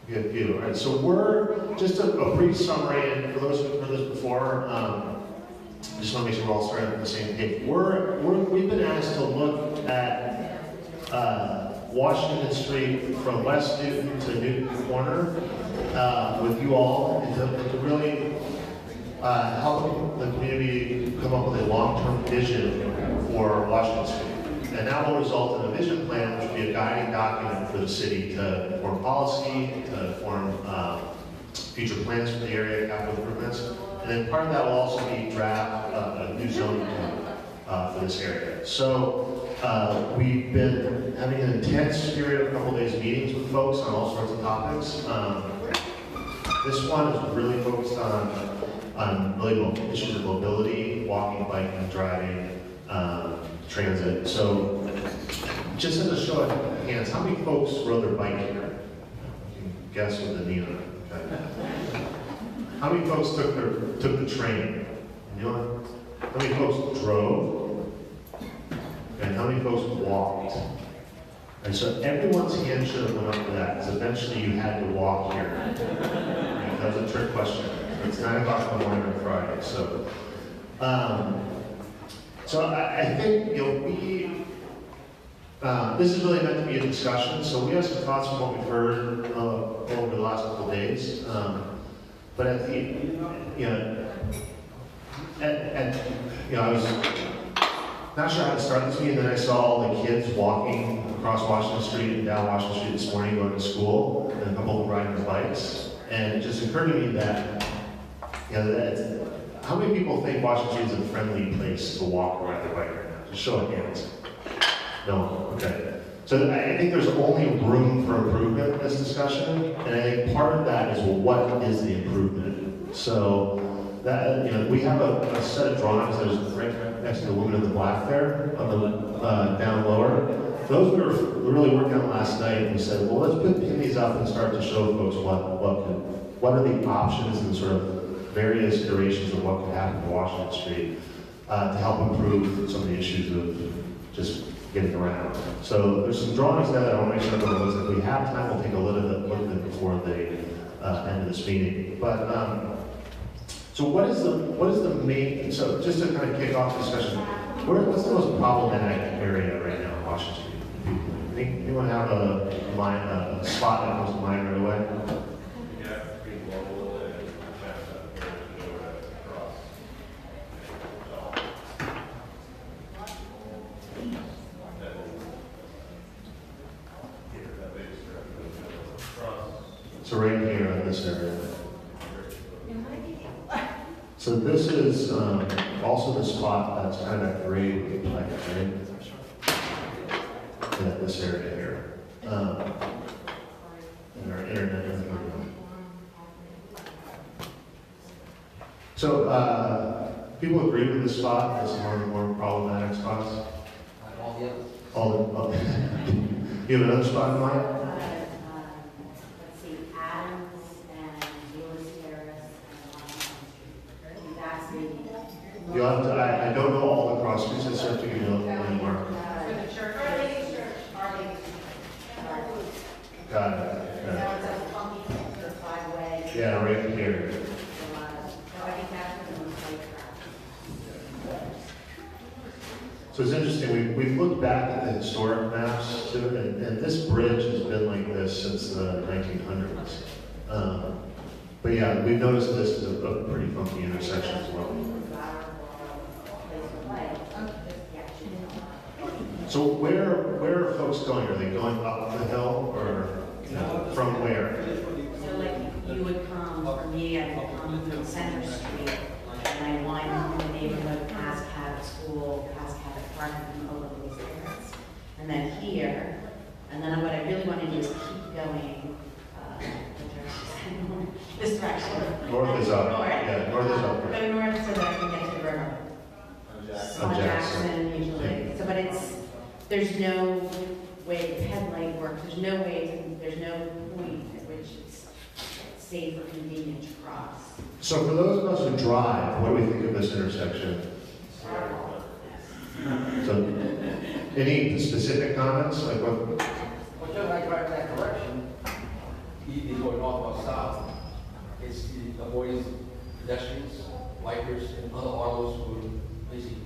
Good view. All right, so we're just a brief summary, and for those who've heard this before, just want to make sure we're all starting at the same page. We've been asked to look at Washington Street from West Newton to Newton Corner with you all, and to really help the community come up with a long-term vision for Washington Street. And that will result in a vision plan, which will be a guiding document for the city to form policy, to form future plans for the area, capital improvements. And then part of that will also be draft a new zoning code for this area. So we've been having an intense period of a couple days meetings with folks on all sorts of topics. This one is really focused on really issues of mobility, walking, biking, driving, transit. So, just as a show of hands, how many folks rode their bike here? You can guess with the neon. Okay. How many folks took the train? You know, how many folks drove? And how many folks walked? And so everyone's hand should have went up to that, because eventually you had to walk here. Right? That was a trick question. It's 9 o'clock in the morning on Friday, so. So I think, this is really meant to be a discussion, so we have some thoughts from what we've heard over the last couple of days. But at the, I was not sure how to start this meeting, and then I saw all the kids walking across Washington Street and down Washington Street this morning going to school, and a couple of them riding their bikes. And it just occurred to me that, how many people think Washington Street is a friendly place to walk or ride their bike right now? Just show of hands. No? Okay. So I think there's only room for improvement in this discussion, and I think part of that is, well, what is the improvement? So that, we have a set of drawings that is right next to the woman in the black there, on the down lower. Those we were really working on last night, and we said, well, let's pin these up and start to show folks what are the options and sort of various iterations of what could happen to Washington Street to help improve some of the issues of just getting around. So there's some drawings there that I want to make sure everyone looks at. If we have time, we'll take a look at them before the end of this meeting. But so what is the main? So just to kind of kick off the discussion, what's the most problematic area right now in Washington Street? Anyone have a spot that comes to mind right away? So right here in this area. So this is also the spot that's kind of grade with the pipe, right? Yeah, this area here. And our internet. So people agree with this spot as one of the more problematic spots? All the you have another spot in mind? I don't know all the cross streets, I have to give you a little more. For the church, Our Lady Church. Got it. Now it's a funky five-way. Yeah, right here. So it's interesting, we've looked back at the historic maps too, and this bridge has been like this since the 1900s. But yeah, we've noticed this is a pretty funky intersection as well. So where are folks going? Are they going up the hill, or from where? So like you would come, for me, I would come from Center Street, and I wind through the neighborhood, past Cabot School, past Cabot Park, and over these areas. And then here, and then what I really want to do is keep going this direction. North is up. North. Yeah, north is up. Go north so that I can get to the river. On Jackson usually. So, but there's no way the headlight works. There's no point at which it's safe or convenient to cross. So for those of us who drive, what do we think of this intersection? So, any specific comments? Like what? Well, just like right in that direction, you going north or south, it's avoiding pedestrians, bikers, and other autos who basically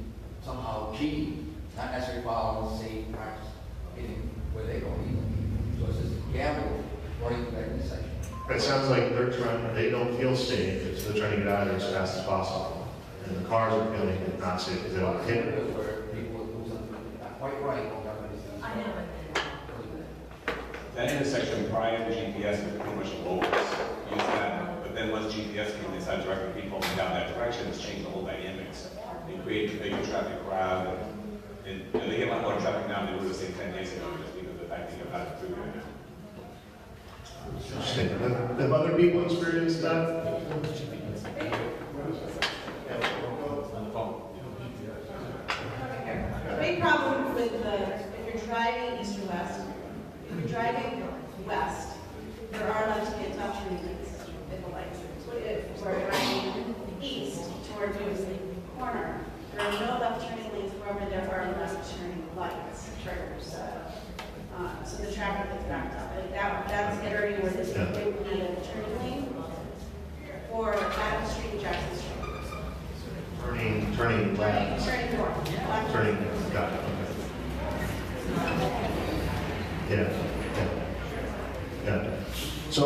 somehow cheat, not necessarily following the same practice, getting where they don't need to be. So it's just a gamble running through that intersection. It sounds like they don't feel safe, so they're trying to get out of there as fast as possible. And the cars are feeling not safe because they don't hit it. Where people do something not quite right. I know. That intersection prior to GPS was pretty much locals use that, but then once GPS came, they started directing people down that direction. It's changed the whole dynamics. They created a bigger traffic crowd, and they get a lot more traffic now than they would have seen 10 days ago, just because of the fact that you're not through there now. Interesting. Have other people experienced that? The big problem with if you're driving east or west, if you're driving west, there are left-hand top turning lanes at the lights. If we're driving east toward the corner, there are no left turning lanes wherever there are left turning lights, triggers. So the traffic is backed up. Like that's an area where this Yeah. they would need a turning lane or Adams Street and Jackson Street. Turning left. Turning north. Left Got it, okay. Yeah. So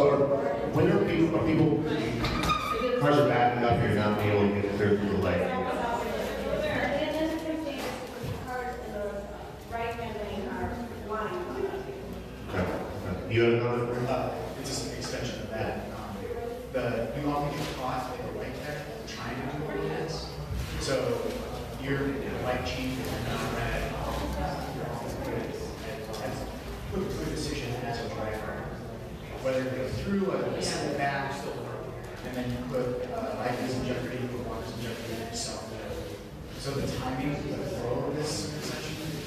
when are people, cars are backing up, you're not being able to get clear through the light? Okay. You have another? It's just an extension of that. The new off-peak cost of the light tech, trying to do what it is. So your light chief is not red. Quick decision as a driver, whether to go through, whether to sit back, and then you put life is in jeopardy, put water in jeopardy yourself. So the timing, the flow of this section is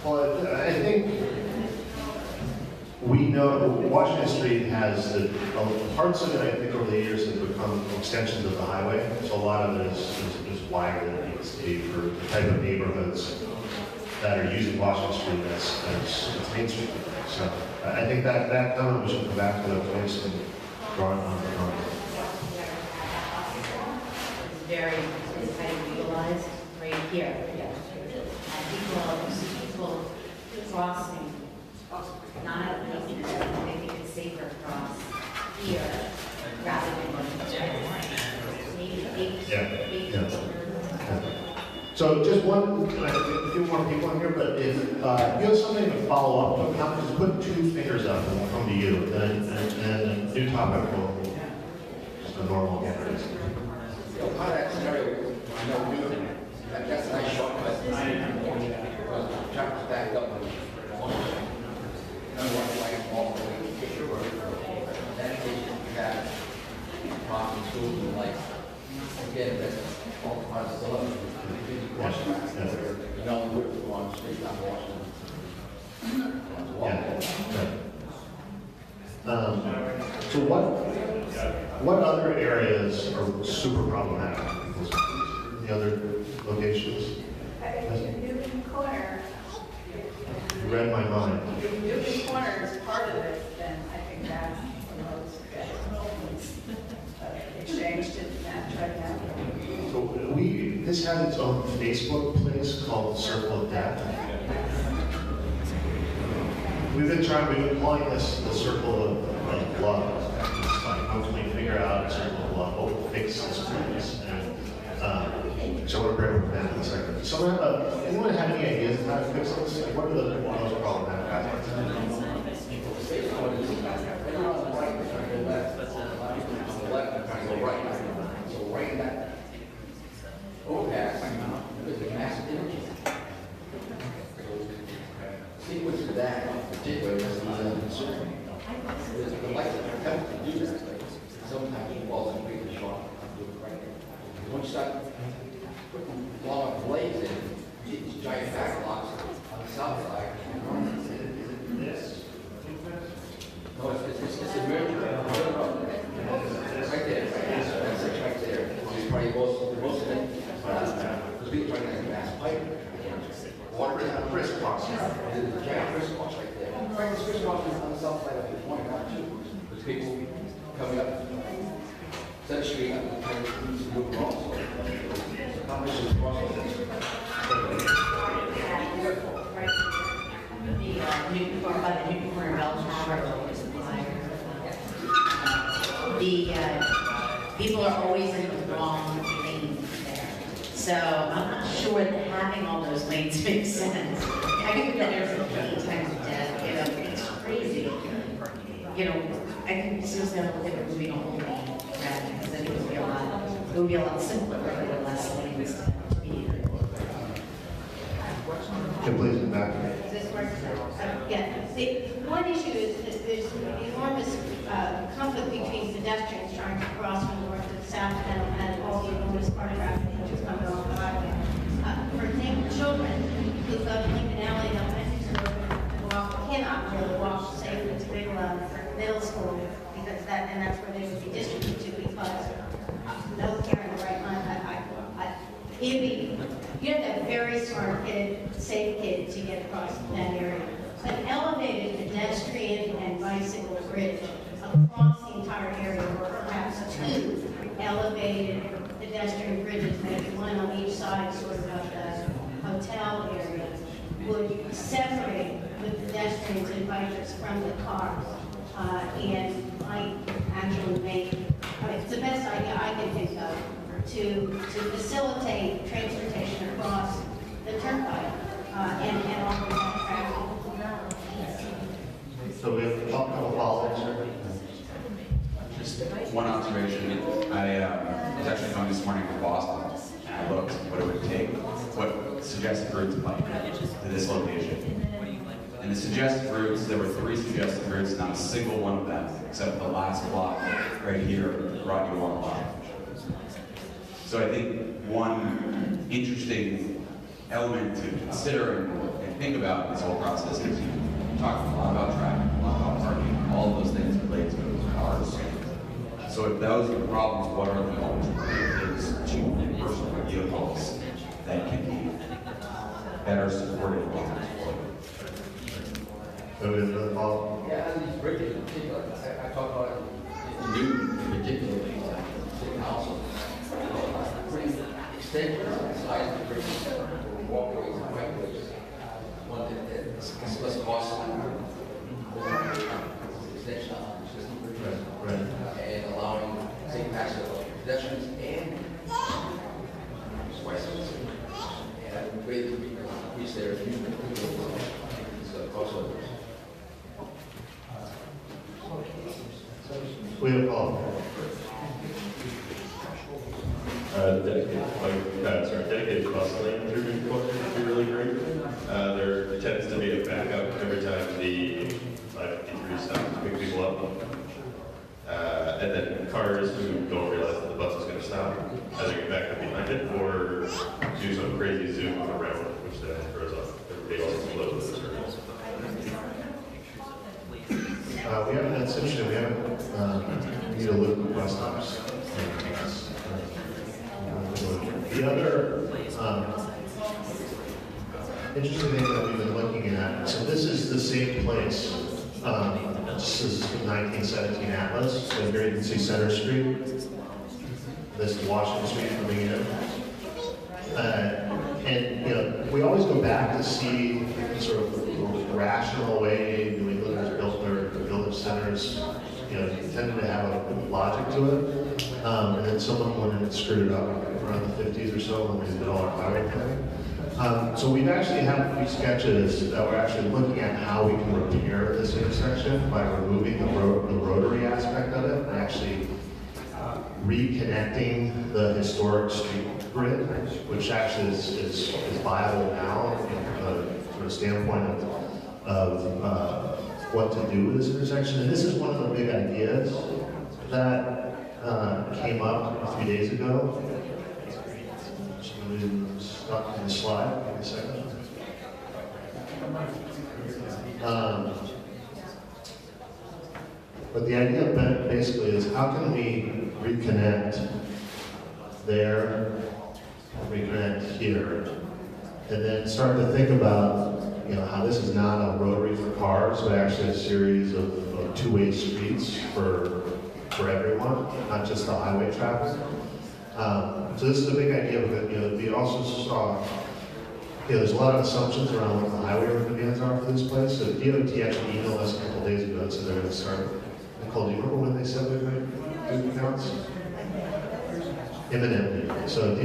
Well, I think we know Washington Street has parts of it, I think, over the years have become extensions of the highway. So a lot of it is wider than it needs to be for the type of neighborhoods that are using Washington Street as Main Street. So I think that comment we should come back to the place and draw it on. It's very, it's highly utilized right here. People crossing, not at least, I think it's safer to cross here rather than maybe eight. So just a few more people in here, but if you have something to follow up with, just put two fingers up and we'll come to you, and a new topic will, just a normal get. Part of that scenario, I know you, that's a nice shot, but traffic's backed up. All the way to sure. That case, you have problem schools and like, again, that's all part of the syllabus. You know, we're on street, not Washington. So what other areas are super problematic? The other locations? Newton Corner. You read my mind. If Newton Corner is part of it, then I think that's the most exchanged in that right now. So this had its own Facebook place called Circle of Death. We've been calling this the Circle of Love. It's like hopefully figure out a Circle of Love, what fix this place. And so we're bring it back in a second. So anyone have any ideas of how to fix this? Like, what are the most problematic aspects? So right in that overpass, there's a massive energy. Sequence of that, particularly, is a concern. The lights are tempted to do that, but sometimes it falls in pretty short. Once you start putting long blades in, these giant backlocks on the south side. No, it's a crisscross. There's a giant crisscross right there. Right, this crisscross is on the south side of the 29 too. There's people coming up Center Street, trying to move across. So it's a combination of crosswalks. The Newton Corner, by the Newton Corner Bell Tower, is the fire. The people are always in the wrong lane there. So I'm not sure that having all those lanes makes sense. I think that there's a many times of death, you know, it's crazy. You know, I think seriously, I don't think it would be a whole lane rather, because then it would be a lot simpler if there were less lanes to be. Can please come back. Yeah, the one issue is that there's enormous conflict between pedestrians trying to cross from north to south and all the enormous car traffic that is coming off the highway. For example, children who go to Lincoln Alley Elementary School and walk, cannot really walk safely to Bigelow Middle School because that's where they would be distributed to because no parent in the right mind. You have to have a very smart kid, safe kid to get across that area. An elevated pedestrian and bicycle bridge across the entire area, or perhaps two elevated pedestrian bridges, maybe one on each side sort of the hotel area, would separate the pedestrians and bikers from the cars. And might actually make, it's the best idea I can think of to facilitate transportation across the turnpike and offer that traffic. So we have a couple follow-ups, sir. Just one observation. I was actually coming this morning from Boston, and I looked what it would take, what suggested routes bike to this location. And the suggested routes, there were 3 suggested routes, not a single one of them, except the last block right here, brought you on line. So I think one interesting element to consider and think about in this whole process is you talk a lot about traffic, a lot about parking, all of those things relate to cars. So if those are problems, what are the alternatives to personal vehicles that can be better supported going forward? So we have another follow-up. Yeah, and these bridges in particular, I talk about it in Newton in particular, city council. Pretty extensive size of the bridges, walkways and bikeways. One that's less costly. Extension of the system bridges. Right. And allowing safe access of pedestrians and bicycles. And I would greatly increase their crossovers. We have a follow-up. Dedicated bus lane through Newton Corner would be really great. There tends to be a backup every time the 553 stops to pick people up. And then cars who don't realize that the bus is going to stop, either get back up behind it or do some crazy zoom around it, which then throws off everybody else's flow of the circles. We haven't, that's interesting, we haven't, we need to look at bus stops. The other interesting thing that we've been looking at, so this is the same place. This is 1917 Atlas, so here you can see Center Street. This is Washington Street coming in. And you know, we always go back to see sort of the rational way New Englanders built their village centers. You know, tended to have a logic to it. And then someone went in and screwed it up around the 50s or so when we did all our highway planning. So we've actually had a few sketches that we're actually looking at how we can repair this intersection by removing the rotary aspect of it and actually reconnecting the historic street grid, which actually is viable now from a standpoint of what to do with this intersection. And this is one of the big ideas that came up a few days ago. Somebody stuck in the slide. Give me a second. But the idea basically is how can we reconnect there, reconnect here, and then start to think about how this is not a rotary for cars, but actually a series of two-way streets for everyone, not just the highway traffic. So this is a big idea, but we also saw, there's a lot of assumptions around what the highway demands are for this place. So DOT actually emailed us a couple days ago and said they're going to start. Nicole, do you remember when they said they're going to do counts? Imminently. So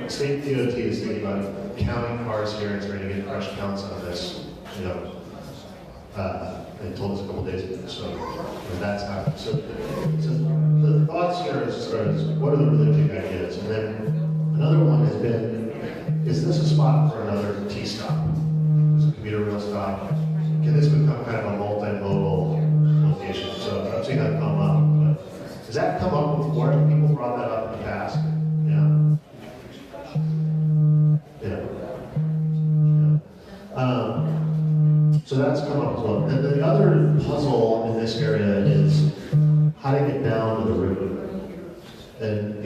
state DOT is thinking about counting cars here and starting to get fresh counts on this. They told us a couple days ago. So that's happening. So the thoughts here is what are the really big ideas? And then another one has been, is this a spot for another T-stop? Is a commuter rail stop? Can this become kind of a multimodal location? So I've seen that come up. But does that come up before? Have people brought that up in the past? So that's come up as well. And the other puzzle in this area is how to get down to the river. And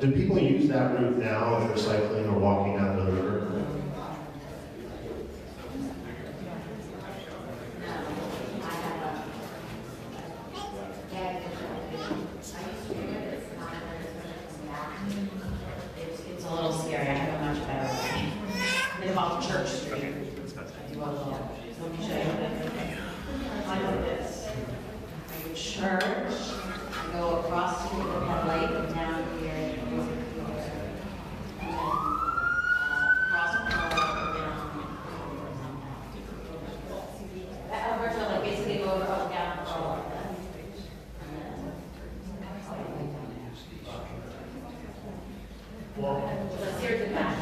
do people use that route now if they're cycling or walking down to the river? It's a little scary. I have a much better way. I live off Church Street. Let me show you. I like this. Church. I go across the street with that lake and down here. And then across the road down. That over to like basically go over up down the road. Let's hear the back.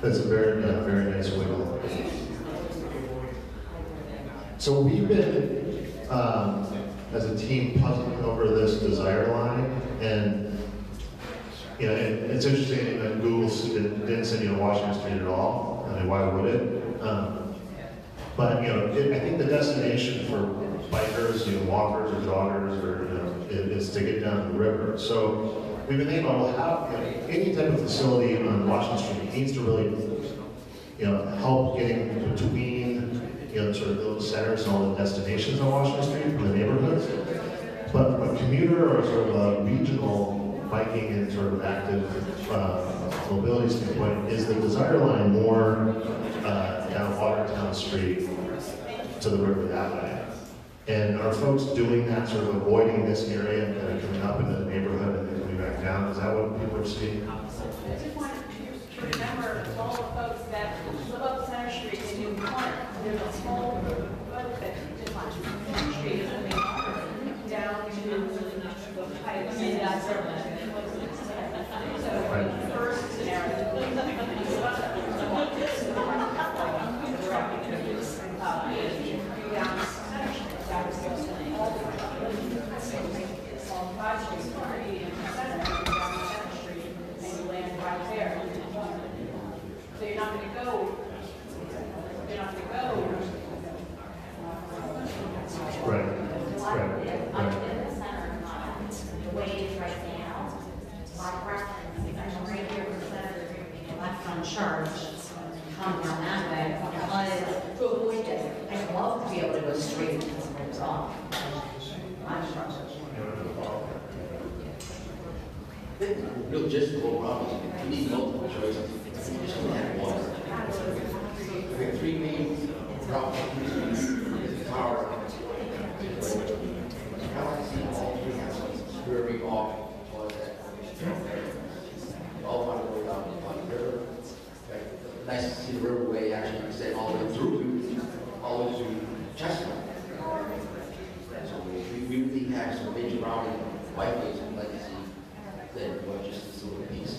That's a very, very nice way to. So we've been, as a team, puzzling over this desire line, and it's interesting that Google didn't send Washington Street at all. I mean, why would it? But I think the destination for bikers, walkers or joggers, or is to get down to the river. So we've been thinking about how any type of facility on Washington Street needs to really help getting between sort of those centers and all the destinations on Washington Street from the neighborhoods. But from a commuter or sort of a regional biking and sort of active mobility standpoint, is the desire line more down Watertown Street to the river that way? And are folks doing that, sort of avoiding this area and kind of coming up into the neighborhood and then coming back down? Is that what people are seeing? I just want to remember all the folks that live up Center Street and you want, there's a small road that just on Center Street is the main artery down to the pipes and that's so first scenario. Down Center Street, that was all the 5 streets, 40 and Center Street, down Center Street, and you land right there. So you're not going to go. Right. In the center, the way it is right now, my preference is I'm right here in the center, left on Church, come down that way, because to avoid this, I'd love to be able to go straight into the river's off. I'm struggling. Real logistical problems. You need multiple choices. You just don't have one. We have 3 main problems. The tower. I like to see all 3 houses squaring off towards that. All find a way down the river. Nice to see the riverway actually extend all the way through, all the way to Chestnut. So we really have some major routing bikeways I'd like to see that were just this little piece.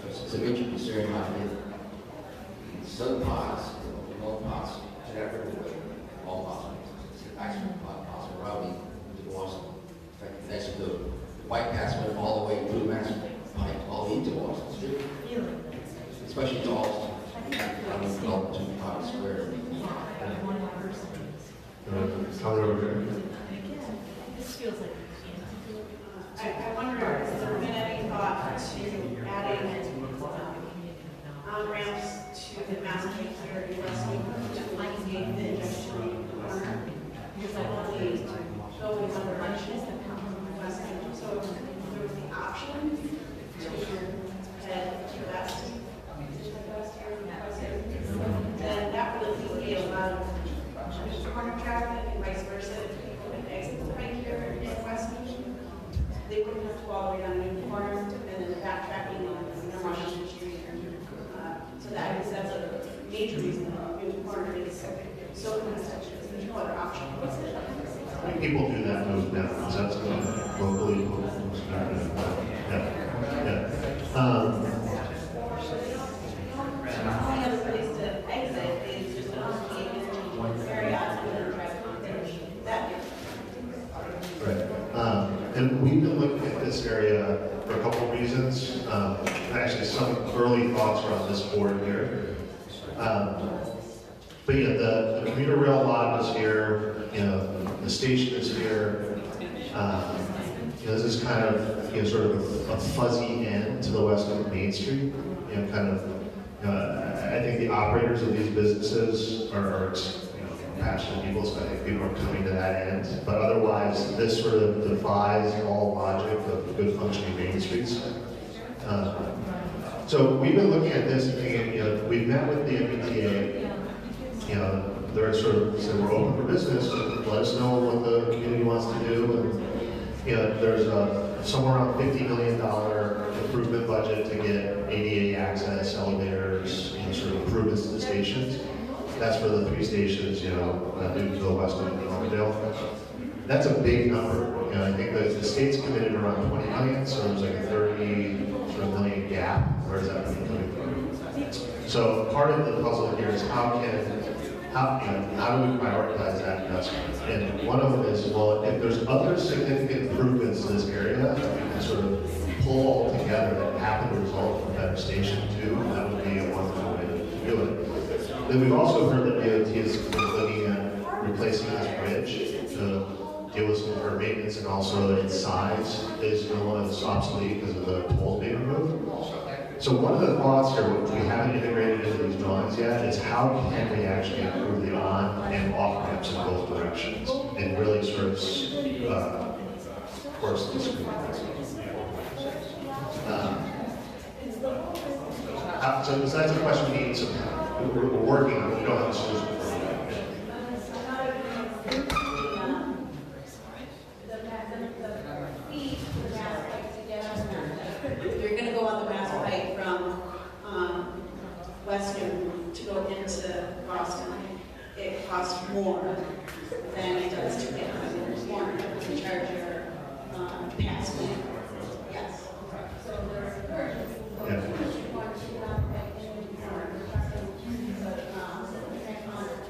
It's a major concern out here. Southern parts, north parts, to that riverway, all parts. Actually, parts of routing into Boston. In fact, next to the bike paths went all the way through Mass Pike, all into Boston Street. Especially to Austin. I mean, developed to Park Square. I wonder, has there been any thought to adding on-ramps to the Mass Pike here in Weston to linkage the intersection corner. Because I only go in one direction from Weston, so there was the option to head to west. Then that would alleviate a lot of corner traffic and vice versa. If people would exit the Pike here in Weston, they wouldn't have to go all the way down New Corner and then backtracking on Washington Street. So that's a major reason that New Corner is so congested, because there's no other option. I think people do that move now, because that's locally. Yeah. The only other place to exit is just on the interchange area and then drive on that. Right. And we've been looking at this area for a couple of reasons. Actually, some early thoughts around this board here. But yeah, the commuter rail lot is here. The station is here. This is kind of sort of a fuzzy end to the west of Main Street. I think the operators of these businesses are passionate people, so I think people are coming to that end. But otherwise, this sort of defies all logic of good functioning main streets. So we've been looking at this and thinking, we've met with the MBTA. They're sort of said we're open for business. Let us know what the community wants to do. And there's somewhere around $50 million improvement budget to get ADA access, elevators, sort of improvements to the stations. That's for the 3 stations, Newtonville, Westwood, and Cloverdale. That's a big number. I think the state's committed around 20 million, so there's like a 30 sort of million gap. Where is that money coming from? So part of the puzzle here is how do we prioritize that investment? And one of them is, well, if there's other significant improvements to this area that we can sort of pull all together that happen to result in a better station too, that would be a wonderful way to do it. Then we've also heard that DOT is looking at replacing this bridge to deal with some of our maintenance, and also its size is obsolete because of the tolls being removed. So one of the thoughts here, which we haven't integrated into these drawings yet, is how can we actually improve the on and off ramps in both directions and really sort of force the screen. So that's a question we need some. We're working on it. We don't have a solution for it. You're going to go on the Mass Pike from Western to go into Boston. It costs more than it does to get on the corner to charge your pass fee. Yes. Yeah.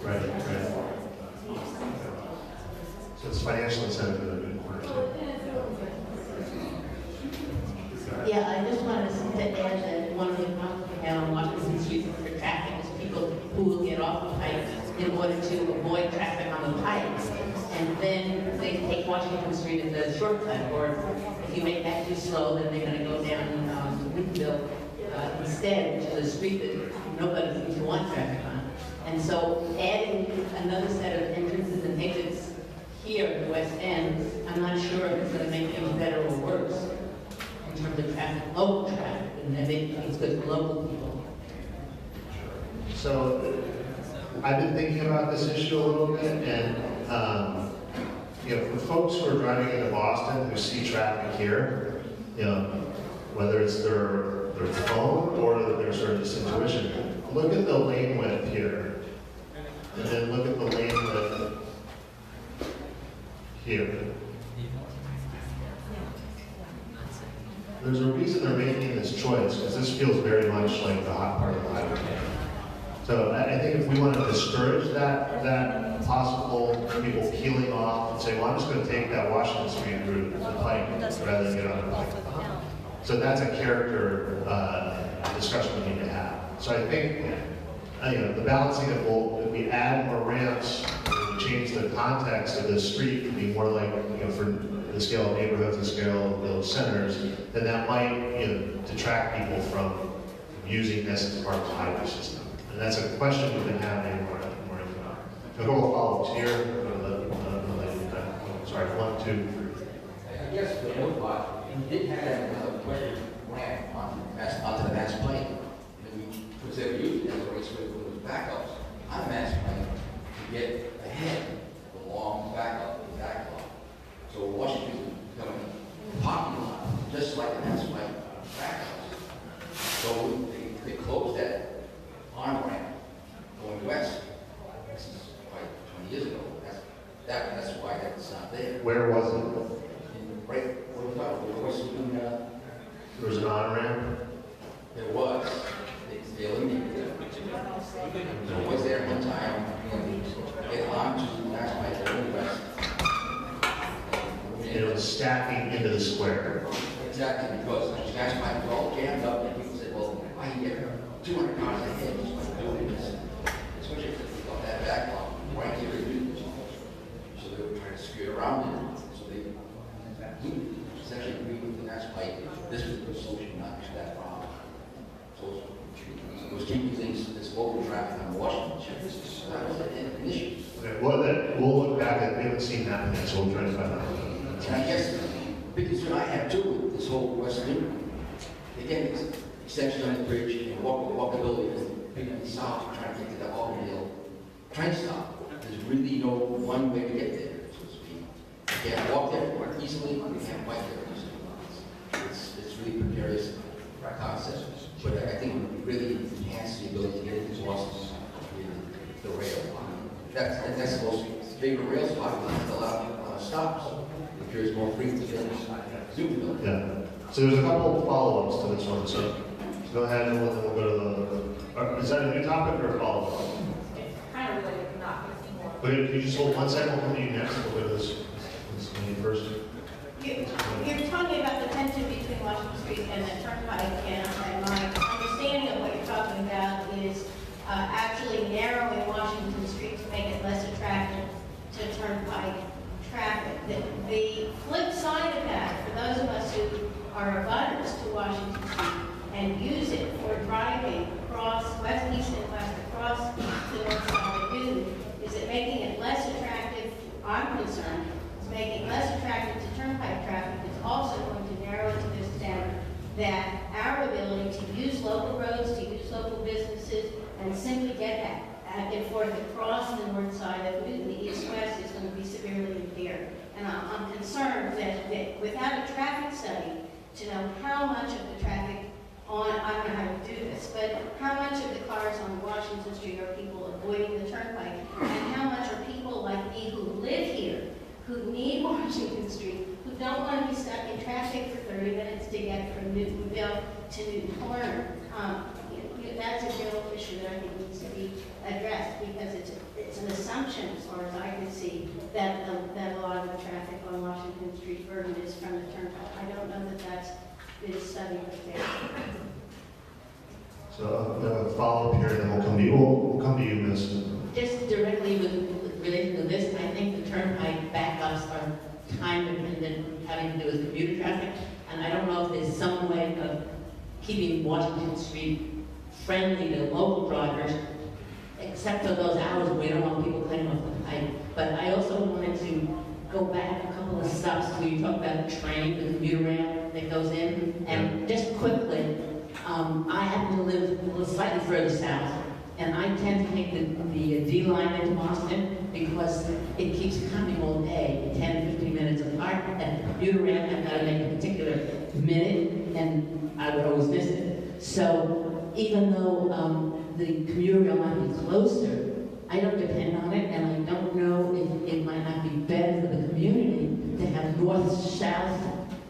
Right. So it's financial incentive for the good corner too. Yeah, I just wanted to add that one of the problems we have on Washington Street for traffic is people who will get off the pike in order to avoid traffic on the pike. And then they take Washington Street as a shortcut, or if you make that too slow, then they're going to go down Newtonville instead, which is a street that nobody seems to want traffic on. And so adding another set of entrances and exits here at the west end, I'm not sure if it's going to make things better or worse in terms of traffic, local traffic, and I think it's good for local people. So I've been thinking about this issue a little bit, and for folks who are driving into Boston who see traffic here, whether it's their phone or their sort of just intuition, look at the lane width here, and then look at the lane width here. There's a reason they're making this choice, because this feels very much like the hot part of the highway. So I think if we want to discourage that possible people peeling off and say, well, I'm just going to take that Washington Street route, the pike, rather than get on the pike. So that's a character discussion we need to have. So I think the balancing of, well, if we add more ramps, and we change the context of the street to be more like, for the scale of neighborhoods, the scale of those centers, then that might detract people from using this as part of the highway system? And that's a question we've been having more. A couple of follow-ups here. Sorry, 1, 2, 3. I guess for the most part, we did have another question ran onto the mass plane. And we was able to use it as a race with those backups on the mass plane to get ahead of the long backup in the backlog. So Washington is becoming a parking lot, just like the mass plane backups. So they closed that on-ramp going west. This is quite 20 years ago. That's why that's not there. Where was it? Right, what are we talking about? What's doing that? There was an on-ramp. There was. They eliminated it. So it was there one time, get onto the last night, going west. And it was stacking into the square. Exactly, because the gas pipe was all jammed up, and people said, well, I can get 200 cars ahead just by doing this. Especially if they got that backlog, right here to do this. So they were trying to skirt around it. So they essentially agreed with the gas pipe. This was a good solution, not just that problem. So it was keeping things, this local traffic on Washington. So that was an issue. Okay, well, we'll look back at, we haven't seen that yet, so we'll try to find out. And I guess the big concern I have too with this whole West Loop, again, it's extension on the bridge and walkability is big south trying to get to the Auburndale train stop. There's really no one way to get there, so to speak. You can't walk there easily, you can't bike there easily. It's really precarious concept. But I think it would really enhance the ability to get into Boston with the rail. That's the most favorite rail spot, because a lot of stops. It appears more frequent than Zoomville. Yeah. So there's a couple of follow-ups to this one. So go ahead and we'll go to the. Is that a new topic or a follow-up? It's kind of related, not. But can you just hold 1 second? We'll come to you next. We'll go to this one first. You're talking about the tension between Washington Street and the Turnpike, and my understanding of what you're talking about is actually narrowing Washington Street to make it less attractive to Turnpike traffic. The flip side of that, for those of us who are abutters to Washington Street and use it for driving across west, east, and west across the north side of Newton, is it making it less attractive? I'm concerned. It's making it less attractive to Turnpike traffic. It's also going to narrow it to the extent that our ability to use local roads, to use local businesses, and simply get back and forth across the north side of Newton, the east-west, is going to be severely impaired. And I'm concerned that without a traffic study to know how much of the traffic on, I don't know how to do this, but how much of the cars on Washington Street are people avoiding the Turnpike, and how much are people like me who live here, who need Washington Street, who don't want to be stuck in traffic for 30 minutes to get from Newtonville to Newton Corner. That's a real issue that I think needs to be addressed, because it's an assumption, as far as I can see, that a lot of the traffic on Washington Street burden is from the Turnpike. I don't know that that's been studied there. So a follow-up here, and then we'll come to you. We'll come to you, Ms. Just directly with relation to this, I think the Turnpike backups are time-dependent, having to do with commuter traffic, and I don't know if there's some way of keeping Washington Street friendly to local drivers, except for those hours where we don't want people cutting off the pipe. But I also wanted to go back a couple of stops where you talk about the train, the commuter rail that goes in, and just quickly, I happen to live slightly further south, and I tend to take the D line into Boston because it keeps coming all day, 10, 15 minutes apart. And the commuter rail, I've got to make a particular minute, and I would always miss it. So even though the commuter rail might be closer, I don't depend on it, and I don't know if it might not be better for the community to have north-south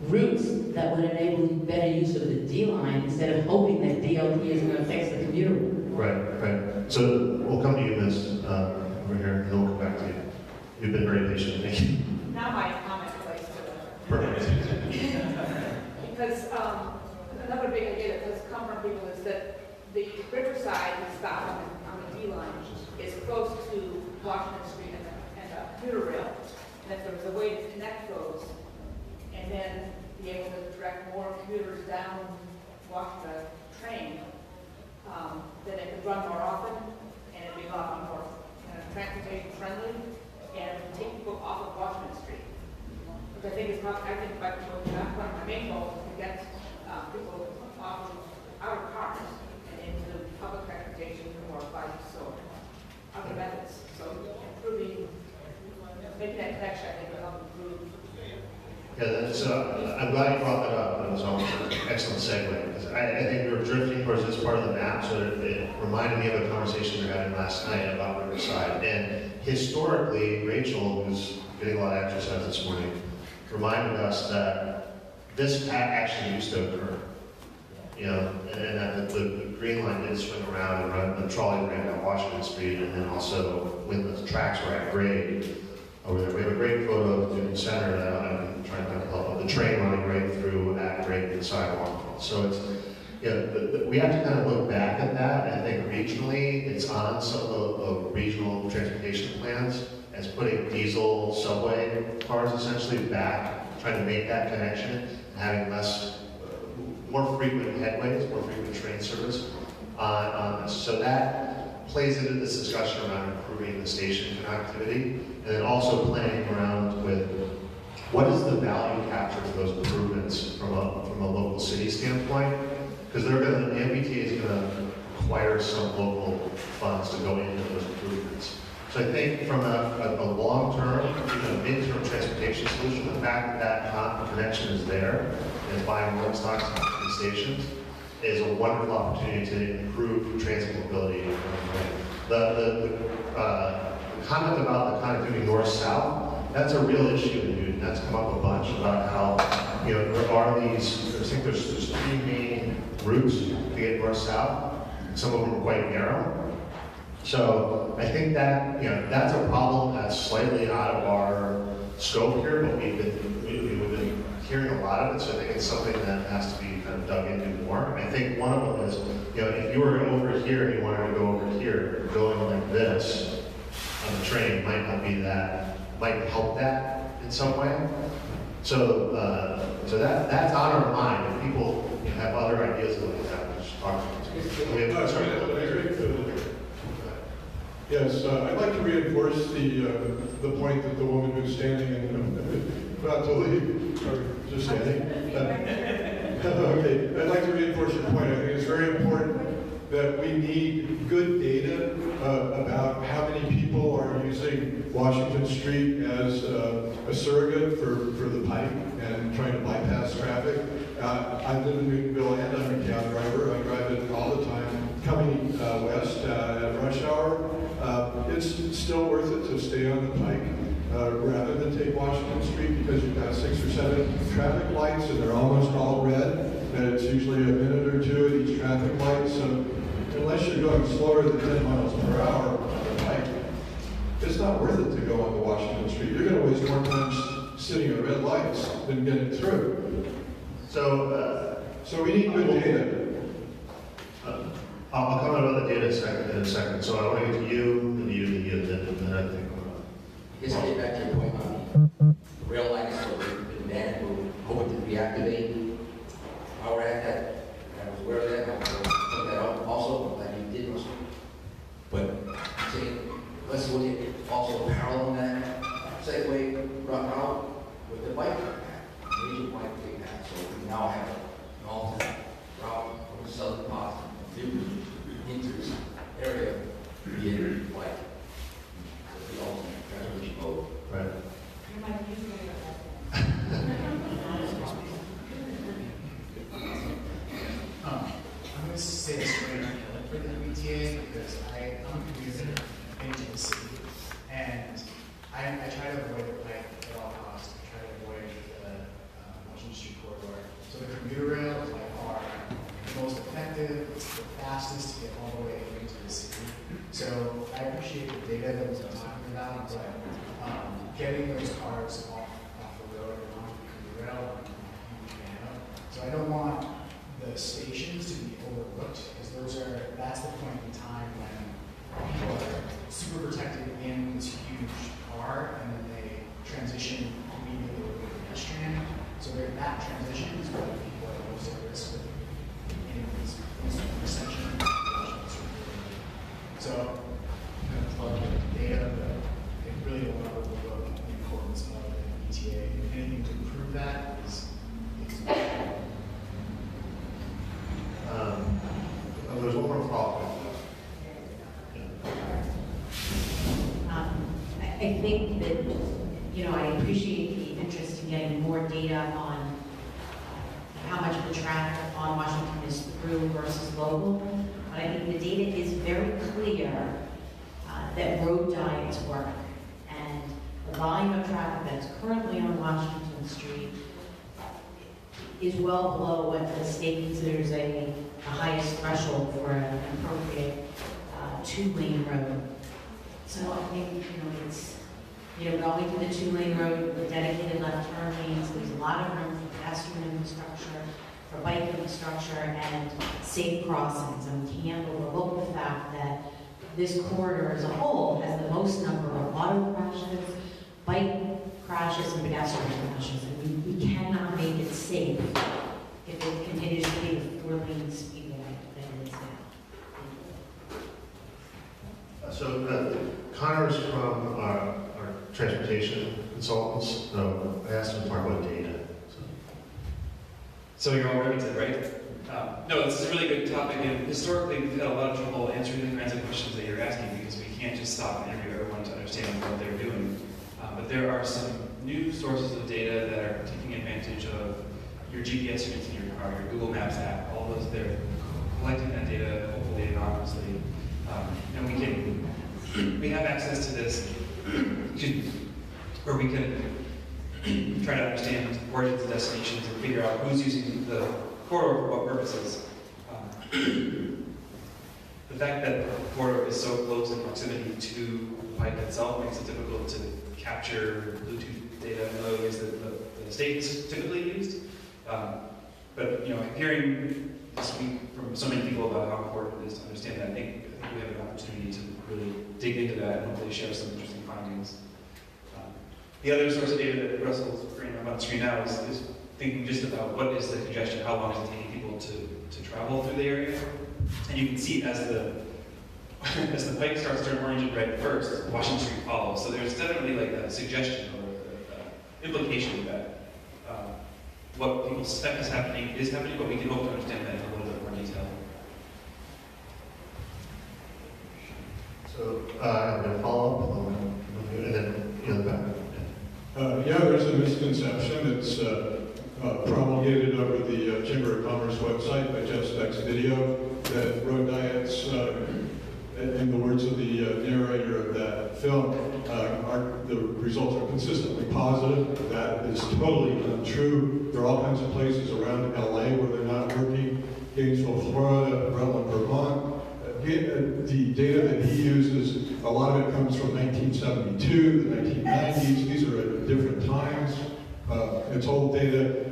routes that would enable better use of the D line instead of hoping that DOT is going to fix the commuter route. Right. So we'll come to you, Ms. Over here, and then we'll come back to you. You've been very patient. Thank you. Now my comment relates to it. Perfect. Because another big idea that does come from people is that the Riverside stop on the D line is close to Washington Street and the commuter rail. And if there was a way to connect those and then be able to direct more commuters down, walk the train, then it could run more often, and it'd be a lot more transportation friendly, and take people off of Washington Street. Which I think is probably, I think that's one of my main goals, is to get people off of our cars and into public transportation or bikes or other methods. So improving, making that connection, I think will help improve. Yeah, that's, I'm glad you brought that up. That was an excellent segue. Because I think we were drifting towards this part of the map, so it reminded me of a conversation we were having last night about Riverside. And historically, Rachel, who's getting a lot of exercise this morning, reminded us that this actually used to occur. You know, and that the green line did swing around and run, the trolley ran down Washington Street, and then also when the tracks were at grade over there. We have a great photo of the Newton Center that I'm trying to help of the train running right through at grade the sidewalk. So it's, you know, we have to kind of look back at that. I think regionally, it's on some of the regional transportation plans as putting diesel subway cars essentially back, trying to make that connection, and having more frequent headways, more frequent train service on this. So that plays into this discussion around improving the station connectivity, and then also playing around with what is the value capture for those improvements from a local city standpoint? Because the MBTA is going to require some local funds to go into those improvements. So I think from a long-term, mid-term transportation solution, the fact that that connection is there and buying rolling stocks in stations is a wonderful opportunity to improve transit mobility. The comment about the connectivity north-south, that's a real issue in Newton. That's come up a bunch about how, you know, there are these, I think there's three main routes to get north-south. Some of them are quite narrow. So I think that, you know, that's a problem that's slightly out of our scope here, but we've been hearing a lot of it, so I think it's something that has to be kind of dug into more. I think one of them is, you know, if you were over here and you wanted to go over here, going like this on the train might help that in some way. So that's on our mind. If people have other ideas about that, just talk to us. Yes, I'd like to reinforce the point that the woman who's standing and about to leave, or just standing. Okay, I'd like to reinforce your point. I think it's very important that we need good data about how many people are using Washington Street as a surrogate for the pike and trying to bypass traffic. I live in Newtonville and I'm a cab driver. I drive it all the time coming west at rush hour. It's still worth it to stay on the pike rather than take Washington Street because you've got 6 or 7 traffic lights and they're almost all red, and it's usually a minute or two at each traffic light. So unless you're going slower than 10 miles per hour on the pike, it's not worth it to go on the Washington Street. You're going to waste more time sitting at red lights than getting through. So we need good data. I'll comment about the data in a second. So I want to get to you, and you, and you, and then I think. I guess I'll get back to your point on the rail lines, so we've been banned, we're hoping to reactivate. While we're at that, I was aware of that, I'll look that up also, I'm glad you did also. But let's look at also parallel that segue route with the bike path, major bike path. So we now have an alternate route from the southern part into this area, be it like the alternate transportation mode. Right. I'm going to say this right now for the MBTA because I'm a commuter into the city, and I try to avoid the pike at all costs. I try to avoid the Washington Street corridor. So the commuter rail is by far the most effective, it's the fastest to get all the way into the city. So I appreciate the data that we've been talking about, but getting those cars off the road and onto the commuter rail, so I don't want the stations to be overlooked, because that's the point in time when people are super protected in this huge car, and then they transition immediately over to pedestrian. So that transition is what people are most at risk with in this section. So, it's a lot of data, but I really don't want to overlook the importance of an ETA. Anything to improve that is there's one more problem. I think that, I appreciate the interest in getting more data on how much of the traffic on Washington is through versus local. But I think the data is very clear that road diets work. And the volume of traffic that's currently on Washington Street is well below what the state considers the highest threshold for an appropriate two-lane road. So I think, it's, going to the two-lane road with dedicated left turn lanes, there's a lot of room for pedestrian infrastructure, for bike infrastructure, and safe crossings. And we can't overlook the fact that this corridor as a whole has the most number of auto crashes, bike crashes, and pedestrian crashes. And we cannot make it safe if it continues to be the four-lane speedway that it is now. So Connor's from our transportation consultants. I asked him to talk about data. So you're all ready to, right? No, this is a really good topic, and historically we've had a lot of trouble answering the kinds of questions that you're asking because we can't just stop and interview everyone to understand what they're doing. But there are some new sources of data that are taking advantage of your GPS units in your car, your Google Maps app, all those, they're collecting that data, hopefully anonymously. And we have access to this, where we can try to understand origins and destinations and figure out who's using the corridor for what purposes. The fact that the corridor is so close in proximity to the pipe itself makes it difficult to capture Bluetooth data in the ways that the state's typically used. But hearing this week from so many people about how important it is to understand that, I think we have an opportunity to really dig into that and hopefully share some interesting findings. The other source of data that Russell's bringing up on the screen now is thinking just about what is the congestion, how long is it taking people to travel through the area. And you can see as the pike starts to turn orange and red first, Washington Street follows. So there's definitely like a suggestion or implication that what people suspect is happening, but we can hope to understand that in a little bit more detail. So I'm going to follow up, and then the back. Yeah, there's a misconception. It's promulgated over the Chamber of Commerce website by Jeff Speck's video that road diets, in the words of the narrator of that film, the results are consistently positive. That is totally untrue. There are all kinds of places around LA where they're not working. Gainesville, Florida, Rutland, Vermont. The data that he uses, a lot of it comes from 1972, the 1990s. These are at different times. It's old data.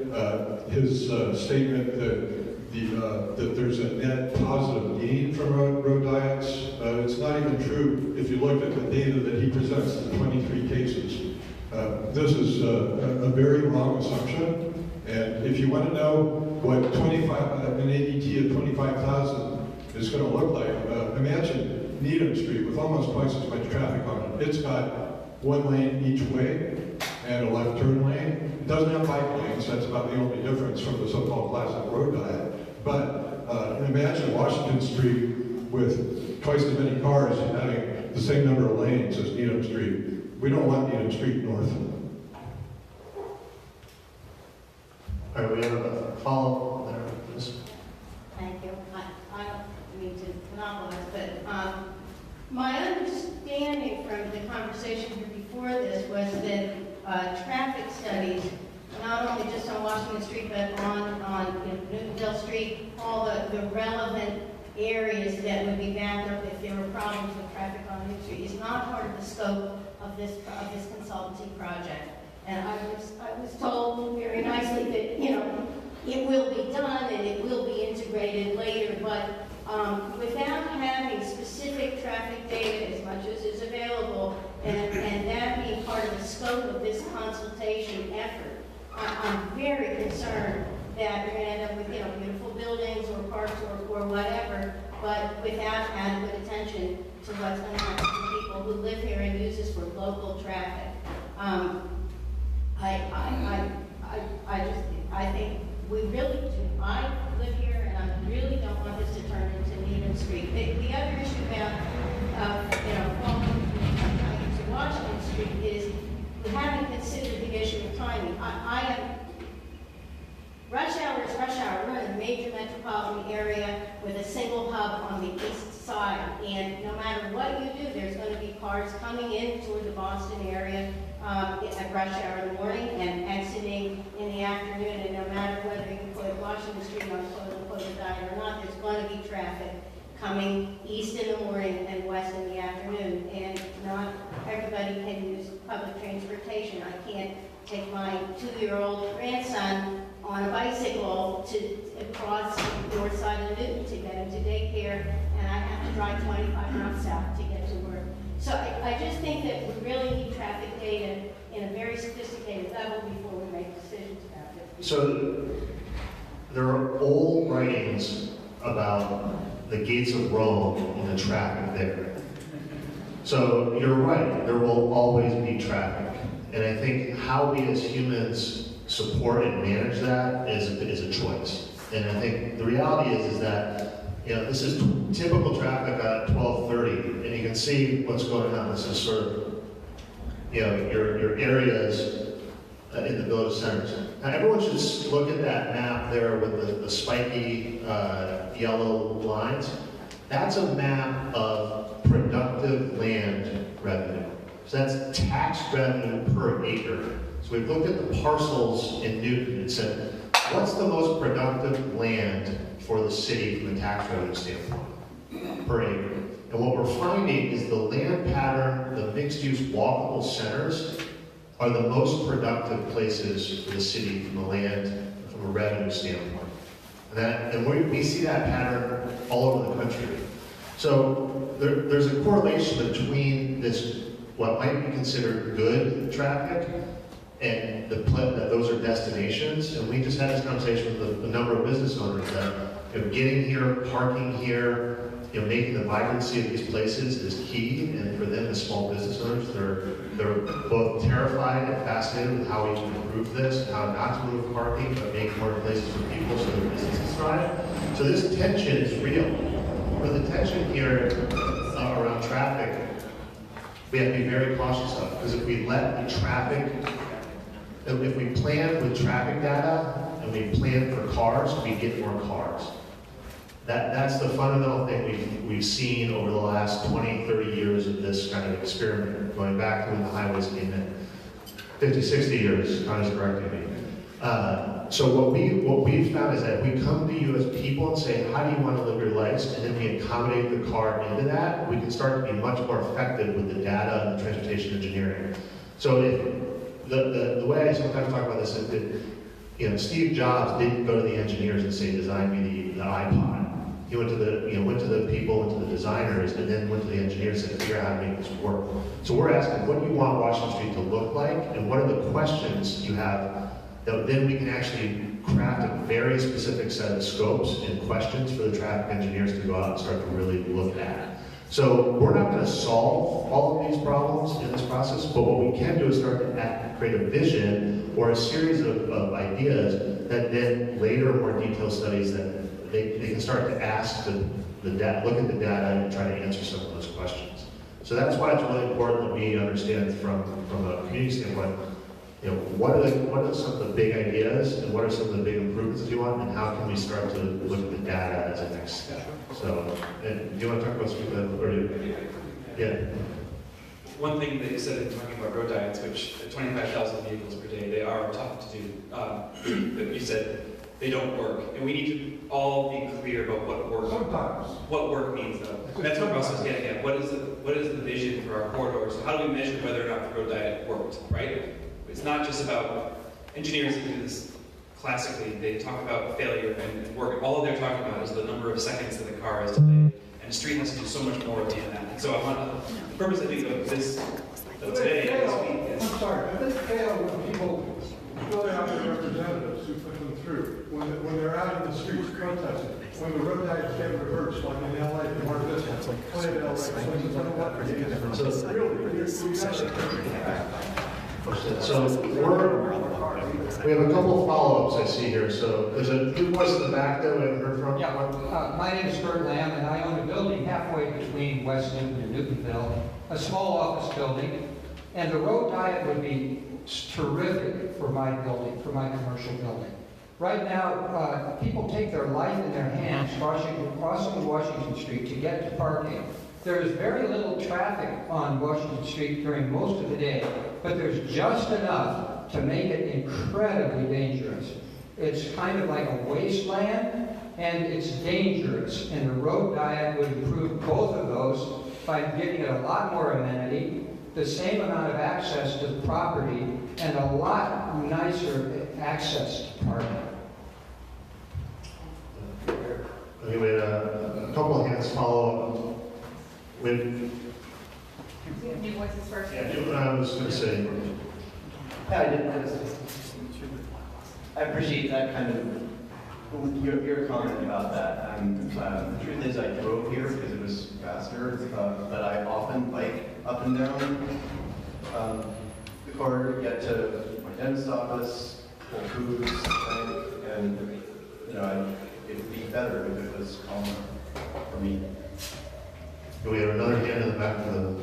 His statement that there's a net positive gain from road diets, it's not even true if you look at the data that he presents, the 23 cases. This is a very wrong assumption. And if you want to know what an ADT of 25,000 is going to look like, imagine Needham Street with almost twice as much traffic on it. It's got one lane each way and a left turn lane. It doesn't have bike lanes. That's about the only difference from the so-called classic road diet. But imagine Washington Street with twice as many cars having the same number of lanes as Needham Street. We don't want Needham Street north. All right, we have a follow-up there, please. Thank you. I don't mean to monopolize, but my understanding from the conversation here before this was that traffic studies, not only just on Washington Street, but on Newtondale Street, all the relevant areas that would be backed up if there were problems with traffic on Newton Street, is not part of the scope of this consultancy project. And I was told very nicely that it will be done and it will be integrated later, but without having specific traffic data as much as is available, and that being part of the scope of this consultation effort, I'm very concerned that we're going to end up with beautiful buildings or parks or whatever, but without adequate attention what's going to happen to people who live here and use this for local traffic. I think we really do. I live here and I really don't want this to turn into Needham Street. The other issue about, walking to Washington Street is we haven't considered the issue of timing. Rush hour is rush hour. We're in a major metropolitan area with a single hub on the east side. And no matter what you do, there's going to be cars coming in toward the Boston area at rush hour in the morning and exiting in the afternoon. And no matter whether you put Washington Street on quote-unquote a diet or not, there's going to be traffic coming east in the morning and west in the afternoon. And not everybody can use public transportation. I can't take my 2-year-old grandson on a bicycle to cross the north side of Newton to get him to daycare, and I have to drive 25 miles south to get to work. So I just think that we really need traffic data in a very sophisticated level before we make decisions about it. So there are old writings about the gates of Rome and the traffic there. So you're right, there will always be traffic. And I think how we as humans support and manage that is a choice. And I think the reality is that, this is typical traffic at 12:30, and you can see what's going on. This is sort of, your areas in the village centers. Now everyone should look at that map there with the spiky yellow lines. That's a map of productive land revenue. So that's tax revenue per acre. So we've looked at the parcels in Newton and said, what's the most productive land for the city from a tax revenue standpoint per acre? And what we're finding is the land pattern, the mixed-use walkable centers are the most productive places for the city from a land, from a revenue standpoint. And we see that pattern all over the country. So there's a correlation between this, what might be considered good traffic, and that those are destinations. And we just had this conversation with a number of business owners that getting here, parking here, making the vibrancy of these places is key. And for them as small business owners, they're both terrified and fascinated with how we can improve this, how not to move parking, but make more places for people so their businesses thrive. So this tension is real. But the tension here around traffic, we have to be very cautious of, because if we let the traffic, if we plan with traffic data and we plan for cars, we get more cars. That's the fundamental thing we've seen over the last 20, 30 years of this kind of experiment, going back to when the highways came in. 50, 60 years, Connor's correcting me. So what we've found is that we come to you as people and say, how do you want to live your lives? And then we accommodate the car into that. We can start to be much more effective with the data and the transportation engineering. So the way I sometimes talk about this is that, Steve Jobs didn't go to the engineers and say, design me the iPod. He went to the people, went to the designers, and then went to the engineers and said, figure out how to make this work. So we're asking, what do you want Washington Street to look like? And what are the questions you have that then we can actually craft a very specific set of scopes and questions for the traffic engineers to go out and start to really look at. So we're not going to solve all of these problems in this process, but what we can do is start to create a vision or a series of ideas that then later more detailed studies that they can start to ask look at the data and try to answer some of those questions. So that's why it's really important that we understand from a community standpoint, what are some of the big ideas and what are some of the big improvements that you want, and how can we start to look at the data as a next step? So, do you want to talk about some of that? Yeah. One thing that you said in talking about road diets, which 25,000 vehicles per day, they are tough to do. But you said they don't work, and we need to all be clear about what work. Sometimes. What work means, though. That's what Russ was getting at. What is the vision for our corridors? So how do we measure whether or not the road diet worked? Right? It's not just about engineers that do this classically. They talk about failure and work. All they're talking about is the number of seconds that the car is delayed. And a street has to do so much more than that. And so the purpose, I think, of this today, this week is... I'm sorry, I think fail when people fill out their representatives who put them through, when they're out in the streets protesting. when the road diet get reversed, like in LA, part of this, play in LA, so you know what? So really, we have a couple of follow-ups I see here. So there's a good voice in the back that we haven't heard from. Yeah, my name is Kurt Lamb, and I own a building halfway between West Newton and Newtonville, a small office building, and the road diet would be terrific for my building, for my commercial building. Right now, people take their life in their hands crossing Washington Street to get to parking. There is very little traffic on Washington Street during most of the day, but there's just enough to make it incredibly dangerous. It's kind of like a wasteland, and it's dangerous, and the road diet would improve both of those by giving it a lot more amenity, the same amount of access to the property, and a lot nicer access to parking. Okay, we had a couple of hands follow up. With New voices first. yeah, I was going to say. I appreciate that kind of your comment about that. The truth is, I drove here because it was faster, but I often bike up and down the corridor to get to my dentist office, Whole Foods, and it would be better if it was calmer for me. We have another hand in the back of the.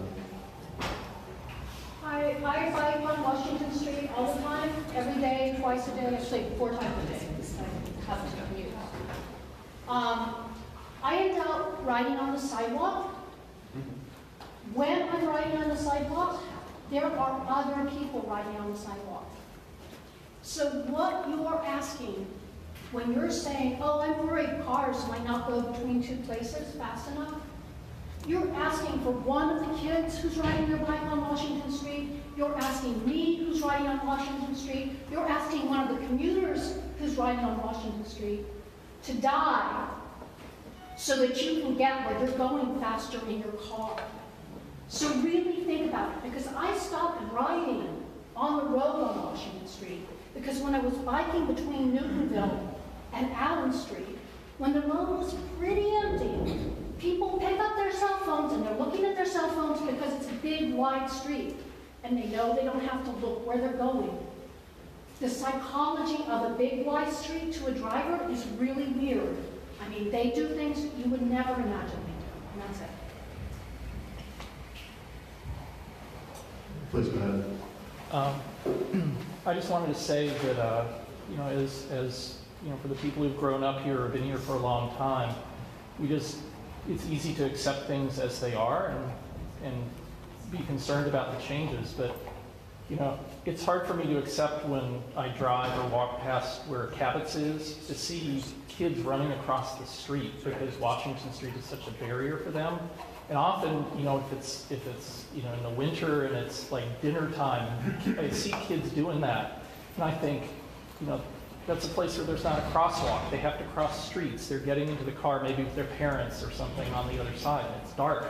I bike on Washington Street all the time, every day, twice a day, actually 4 times a day. I have to commute. I end up riding on the sidewalk. When I'm riding on the sidewalk, there are other people riding on the sidewalk. So what you're asking when you're saying, oh, I'm worried cars might not go between 2 places fast enough, you're asking for one of the kids who's riding their bike on Washington Street. You're asking me who's riding on Washington Street. You're asking one of the commuters who's riding on Washington Street to die so that you can get where you're going faster in your car. So really think about it, because I stopped riding on the road on Washington Street because when I was biking between Newtonville and Allen Street, when the road was pretty empty, people pick up their cell phones and they're looking at their cell phones because it's a big, wide street. And they know they don't have to look where they're going. The psychology of a big, wide street to a driver is really weird. I mean, they do things you would never imagine they do. And that's it. Please go ahead. I just wanted to say that, as for the people who've grown up here or been here for a long time, it's easy to accept things as they are and be concerned about the changes, but it's hard for me to accept when I drive or walk past where Cabot's is to see kids running across the street because Washington Street is such a barrier for them. And often, if it's in the winter and it's like dinner time, I see kids doing that, and I think, that's a place where there's not a crosswalk. They have to cross streets. They're getting into the car maybe with their parents or something on the other side, and it's dark.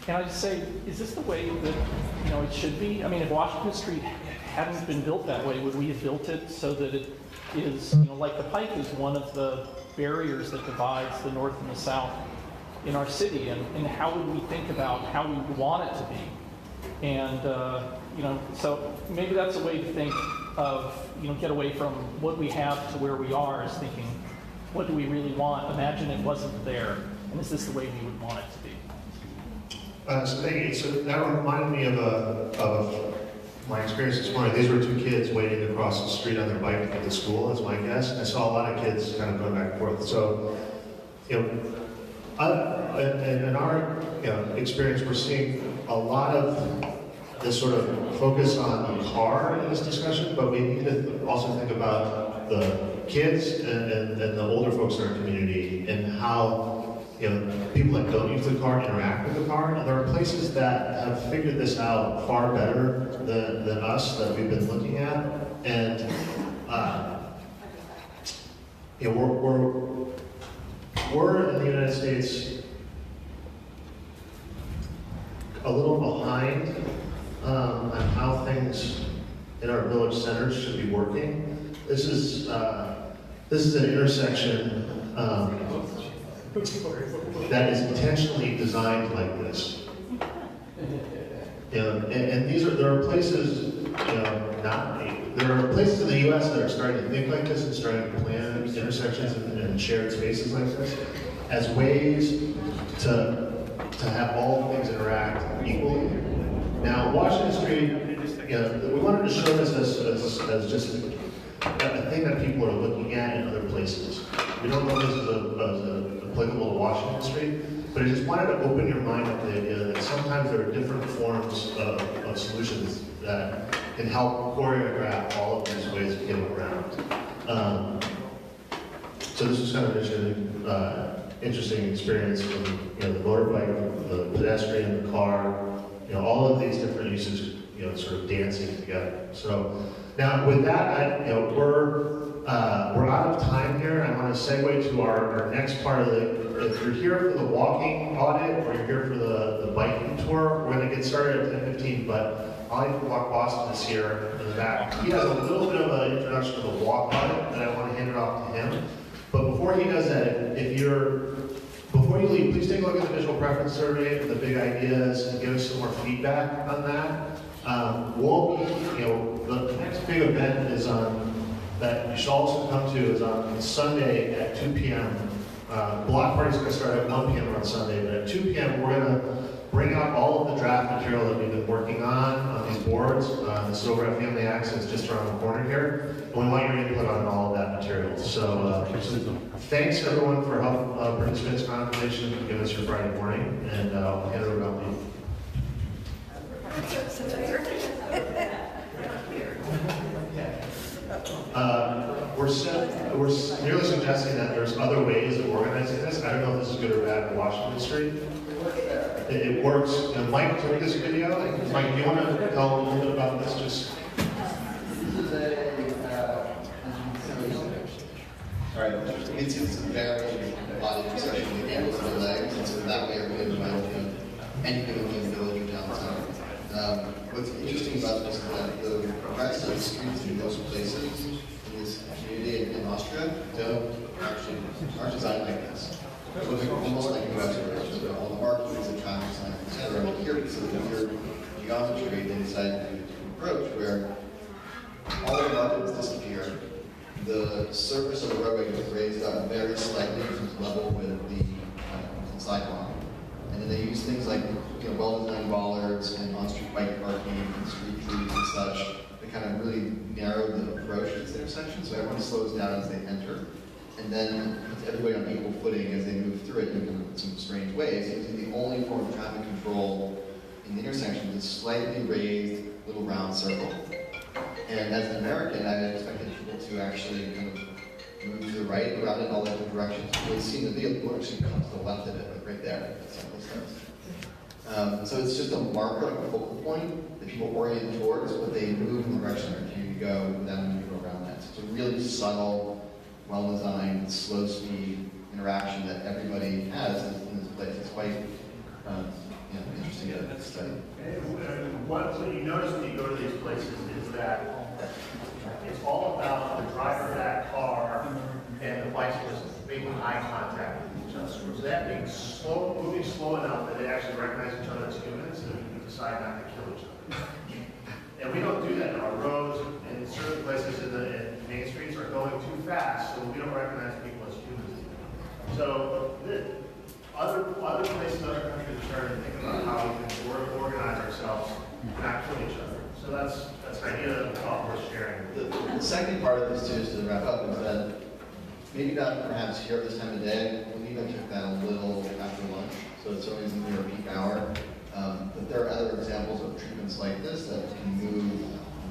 And I just say, is this the way that it should be? I mean, if Washington Street hadn't been built that way, would we have built it so that it is, like the Pike is one of the barriers that divides the north and the south in our city, and how would we think about how we want it to be? And so maybe that's a way to think of, get away from what we have to where we are, is thinking, what do we really want? Imagine it wasn't there, and is this the way we would want it to be? So that reminded me of my experience this morning. These were 2 kids waiting to cross the street on their bike to get to school, is my guess. I saw a lot of kids kind of going back and forth. So, in our experience, we're seeing a lot of this sort of focus on the car in this discussion, but we need to also think about the kids and the older folks in our community and how people that don't use the car interact with the car. And there are places that have figured this out far better than us that we've been looking at. And we're in the United States a little behind on how things in our village centers should be working. This is an intersection that is intentionally designed like this. And there are places, there are places in the U.S. that are starting to think like this and starting to plan intersections and shared spaces like this as ways to have all things interact equally. Now, Washington Street, we wanted to show this as just a thing that people are looking at in other places. We don't know if this is applicable to Washington Street, but I just wanted to open your mind up to the idea that sometimes there are different forms of solutions that can help choreograph all of these ways of getting around. So this was kind of an interesting experience from the motorbike, the pedestrian, the car, all of these different uses, sort of dancing together. So now with that, we're out of time here. I want to segue to our next part of if you're here for the walking audit or you're here for the biking tour, we're going to get started at 10:15, but Ollie from Walk Boston is here in the back. He has a little bit of an introduction to the walk audit, and I want to hand it off to him. But before he does that, before you leave, please take a look at the visual preference survey and the big ideas and give us some more feedback on that. The next big event is that you should also come to is on Sunday at 2 p.m. Block party's going to start at 1 p.m. on Sunday, but at 2 p.m. we're going to bring out all of the draft material that we've been working on these boards. This is over at Family Access, just around the corner here. And we want your input on all of that material. So thanks everyone for helping participants in conversation and giving us your Friday morning. And I'll hand it over to Lee. We're merely suggesting that there's other ways of organizing this. I don't know if this is good or bad for Washington Street. It works. Mike took this video. Mike, do you want to tell a little bit about this? All right, it's a very body section with ankles and legs, and so that way everybody can any given village or downtown. What's interesting about this is that the rest of the streets in most places in this community in Austria aren't designed like this. It looks almost like New exploration, so all the markings, the traffic signs, etc. But here, because of the weird geometry, they decided to approach where all the markings disappear. The surface of the roadway is raised up very slightly to level with the sidewalk. And then they use things like well-designed bollards and on-street bike parking and street trees and such to kind of really narrow the approach to this intersection so everyone slows down as they enter. And then puts everybody on equal footing as they move through it in some strange ways. Using the only form of traffic control in the intersection is a slightly raised little round circle. And as an American, I expected people to actually kind of move to the right around in all different directions. You'll see in the video, people actually come to the left of it, like right there. So it's just a marker, like a focal point that people orient towards, but they move in the direction they're continuing to go without having to go around that. So it's a really subtle, well-designed, slow-speed interaction that everybody has in this place. It's quite interesting to study. What you notice when you go to these places is that it's all about the driver of that car and the bicyclist making eye contact with each other. So that being moving slow enough that they actually recognize each other as humans and decide not to kill each other. And we don't do that in our roads, and certain places in main streets are going too fast, so we don't recognize people as humans. So other places in other countries are starting to think about how we can organize ourselves and not kill each other. So that's an idea of thought worth sharing. The second part of this, too, just to wrap up, is that maybe not perhaps here at this time of day, we'll even check that a little after lunch, so it's always near a peak hour. But there are other examples of treatments like this that can move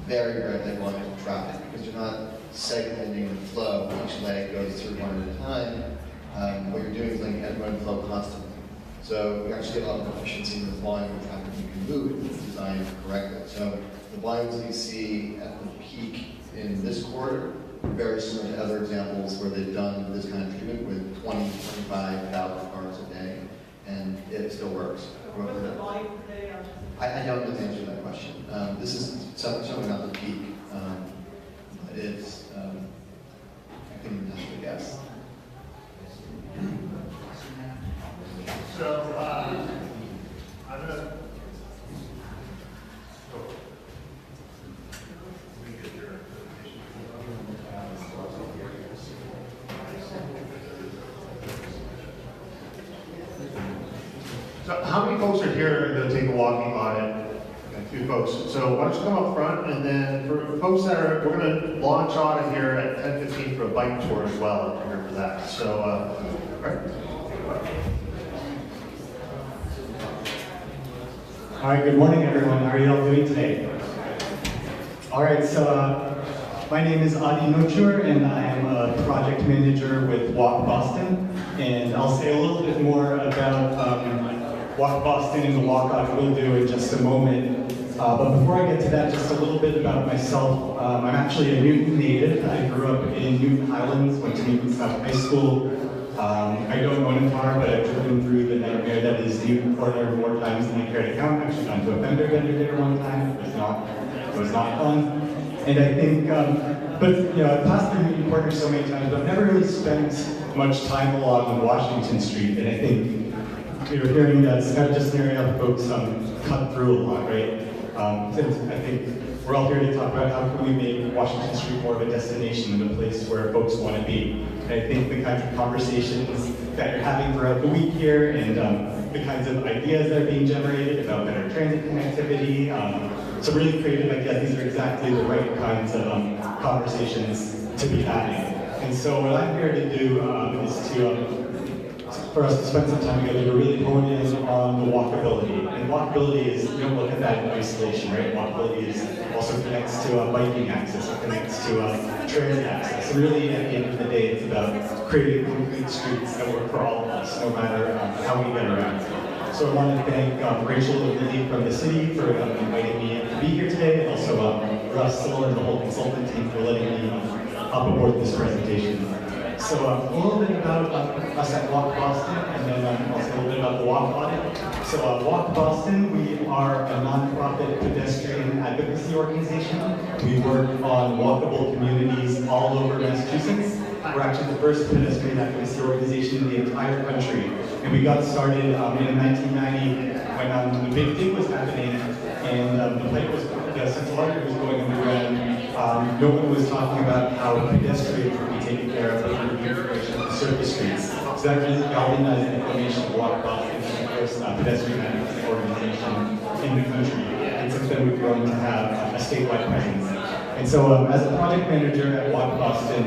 very, very technological traffic because you're not segmenting the flow. Each leg goes through one at a time. What you're doing is letting everyone flow constantly. So we actually get a lot of efficiency in the volume of traffic you can move if it's designed correctly. So the volumes that you see at the peak in this corridor are very similar to other examples where they've done this kind of treatment with 25,000 cars a day, and it still works. What's the volume per day? I don't know the answer to that question. This is certainly not the peak, but it's, I couldn't even have to guess. how many folks are here to take a walking audit? A few folks. So why don't you come up front, and then for folks that are, we're going to launch audit here at 10:15 for a bike tour as well, if you're here for that. So, all right. All right, good morning, everyone. How are you all doing today? All right, so my name is Audit, and I am a project manager with Walk Boston. And I'll say a little bit more about Walk Boston and the walk audit we'll do in just a moment. But before I get to that, just a little bit about myself. I'm actually a Newton native. I grew up in Newton Highlands, went to Newton South High School. I don't own a car, but I've driven through the nightmare that is Newton Corner more times than I care to count. I've actually gone to a fender bender there one time. It was not fun. And I think, but you know, I've passed through Newton Corner so many times, but I've never really spent much time along Washington Street. And I think you're hearing that it's kind of just an area folks cut through a lot, right? Since I think we're all here to talk about how can we make Washington Street more of a destination and a place where folks want to be. And I think the kinds of conversations that you're having throughout the week here and the kinds of ideas that are being generated about better transit connectivity, some really creative ideas, these are exactly the right kinds of conversations to be having. And so what I'm here to do is for us to spend some time together to really hone in on the walkability. And walkability is, you don't look at that in isolation, right? Walkability also connects to biking access, it connects to transit access. And really, at the end of the day, it's about creating complete streets that work for all of us, no matter how we get around. So I want to thank Rachel and Lily from the city for inviting me to be here today, and also Russell and the whole consultant team for letting me hop aboard this presentation. So a little bit about us at Walk Boston, and then also a little bit about the Walk Audit. So Walk Boston, we are a nonprofit pedestrian advocacy organization. We work on walkable communities all over Massachusetts. We're actually the first pedestrian advocacy organization in the entire country. And we got started in 1990 when the Big Dig was happening, and the pipe was, Central Artery was going underground. No one was talking about how pedestrians would be taken care of under the information of the surface streets. So that really galvanized the formation of Walk Boston, the first pedestrian advocacy organization in the country. And since then we've grown to have a statewide presence. And so as a project manager at Walk Boston,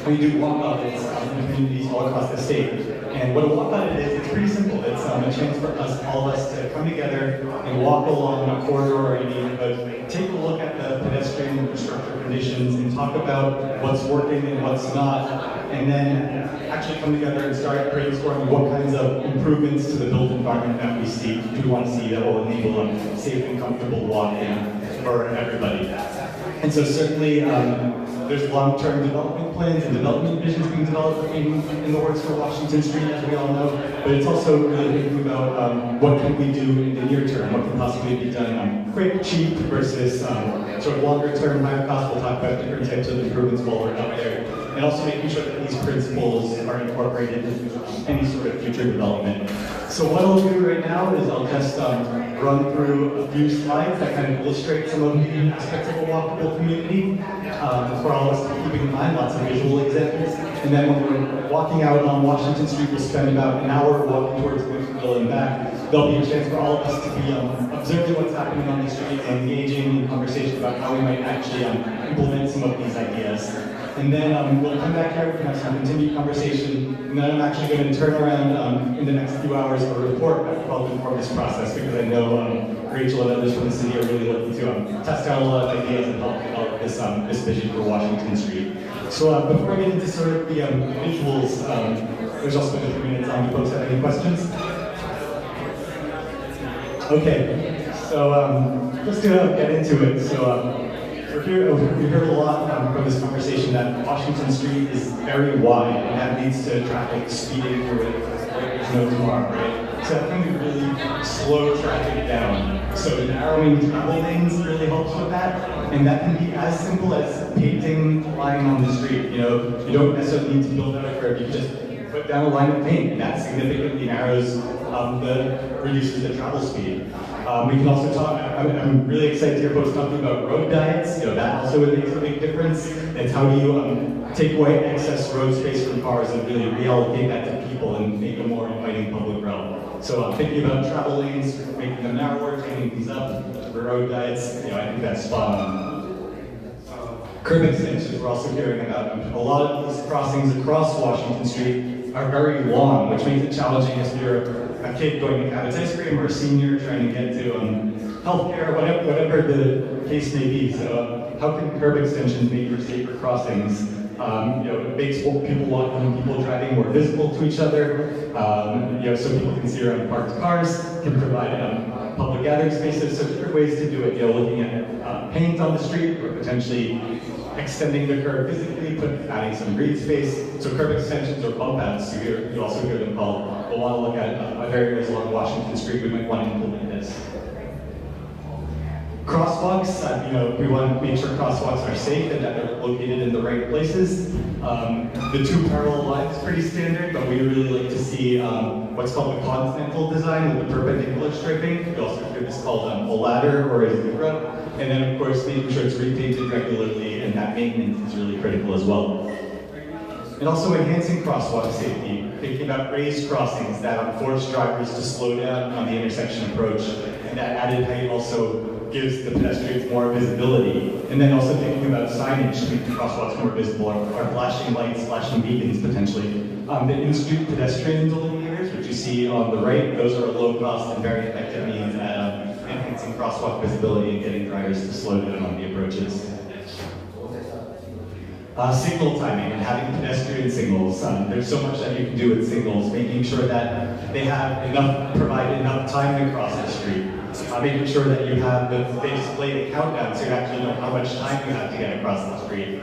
we do walk audits in communities all across the state. And what a walk audit is, it's pretty simple. It's a chance for us, all of us, to come together and walk along a corridor or a neighborhood, take a look at the pedestrian infrastructure conditions, and talk about what's working and what's not, and then actually come together and start brainstorming what kinds of improvements to the built environment that we want to see that will enable a safe and comfortable walking for everybody. And so certainly, there's long-term development plans and development visions being developed in the works for Washington Street, as we all know. But it's also really thinking about what can we do in the near term, what can possibly be done quick, cheap, versus sort of longer-term, higher cost. We'll talk about different types of improvements while we're out there. And also making sure that these principles are incorporated into any sort of future development. So what I'll do right now is I'll just run through a few slides that kind of illustrate some of the aspects of a walkable community. For all of us to be keeping in mind, lots of visual examples. And then when we're walking out on Washington Street, we'll spend about an hour walking towards Winterville and back. There'll be a chance for all of us to be observing what's happening on the street and engaging in conversation about how we might actually implement some of these ideas. And then we'll come back here, we can have some continued conversation, and then I'm actually going to turn around in the next few hours a report that will help inform this process, because I know Rachel and others from the city are really looking to test out a lot of ideas and help develop this vision for Washington Street. So before I get into sort of the visuals, there's also been 3 minutes on. Do folks have any questions? Okay, so let's get into it. So we heard a lot from this conversation that Washington Street is very wide, and that leads to traffic speeding through it. There's no tomorrow, right? So that can really slow traffic down. So narrowing travel lanes really helps with that, and that can be as simple as painting a line on the street. You know, you don't necessarily need to build out a curb. You just put down a line of paint, and that significantly narrows reduces the travel speed. We can also talk, I'm really excited to hear folks talking about road diets. You know, that also makes a big difference. It's how do you take away excess road space from cars and really reallocate that to people and make a more inviting public realm. So thinking about travel lanes, making them narrower, tightening these up, road diets, I think that's spot on. Curb extensions, we're also hearing about. A lot of these crossings across Washington Street are very long, which makes it challenging if you're a kid going to Cabot's Ice Cream or a senior trying to get to healthcare, whatever the case may be. So how can curb extensions make for safer crossings? It makes people walking and people driving more visible to each other. So people can see around parked cars, can provide public gathering spaces. So different ways to do it. Looking at paint on the street, or potentially extending the curb physically, adding some green space. So curb extensions or bump outs, you also hear them called. We'll want to look at areas along Washington Street. We might want to implement this. Crosswalks, we want to make sure crosswalks are safe and that they're located in the right places. The two parallel lines is pretty standard, but we really like to see what's called the continental design with the perpendicular striping. We also hear this called a ladder or a zebra. And then of course making sure it's repainted regularly, and that maintenance is really critical as well. And also enhancing crosswalk safety, thinking about raised crossings that force drivers to slow down on the intersection approach, and that added height also gives the pedestrians more visibility. And then also thinking about signage to make the crosswalks more visible, or flashing lights, flashing beacons potentially. The in-street pedestrian delineators, which you see on the right, those are a low-cost and very effective means at enhancing crosswalk visibility and getting drivers to slow down on the approaches. Signal timing and having pedestrian signals. There's so much that you can do with signals, making sure that they provide enough time to cross the street. Making sure that they display the countdown so you actually know how much time you have to get across the street.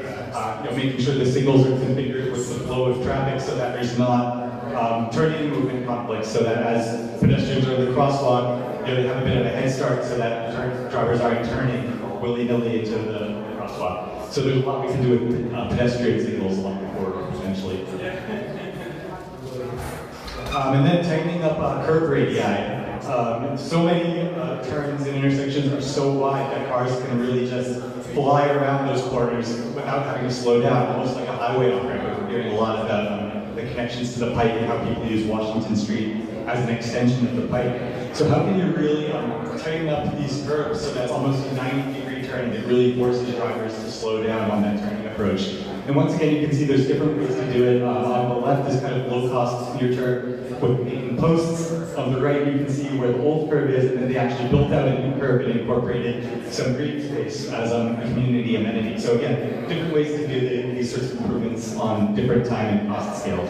Making sure the signals are configured with the flow of traffic so that there's not turning movement conflicts, so that as pedestrians are in the crosswalk, they have a bit of a head start so that drivers aren't turning willy-nilly into the crosswalk. So there's a lot we can do with pedestrian signals along the corridor, potentially. And then tightening up curb radii. So many turns and intersections are so wide that cars can really just fly around those corners without having to slow down, almost like a highway off-ramp. We're hearing a lot about the connections to the pike and how people use Washington Street as an extension of the pike. So how can you really tighten up these curbs so that's almost a 90-degree turn that really forces drivers to slow down on that turning approach? And once again, you can see there's different ways to do it. On the left is kind of low-cost near turn with main posts. On the right, you can see where the old curb is, and then they actually built out a new curb and incorporated some green space as a community amenity. So again, different ways to do these sorts of improvements on different time and cost scales.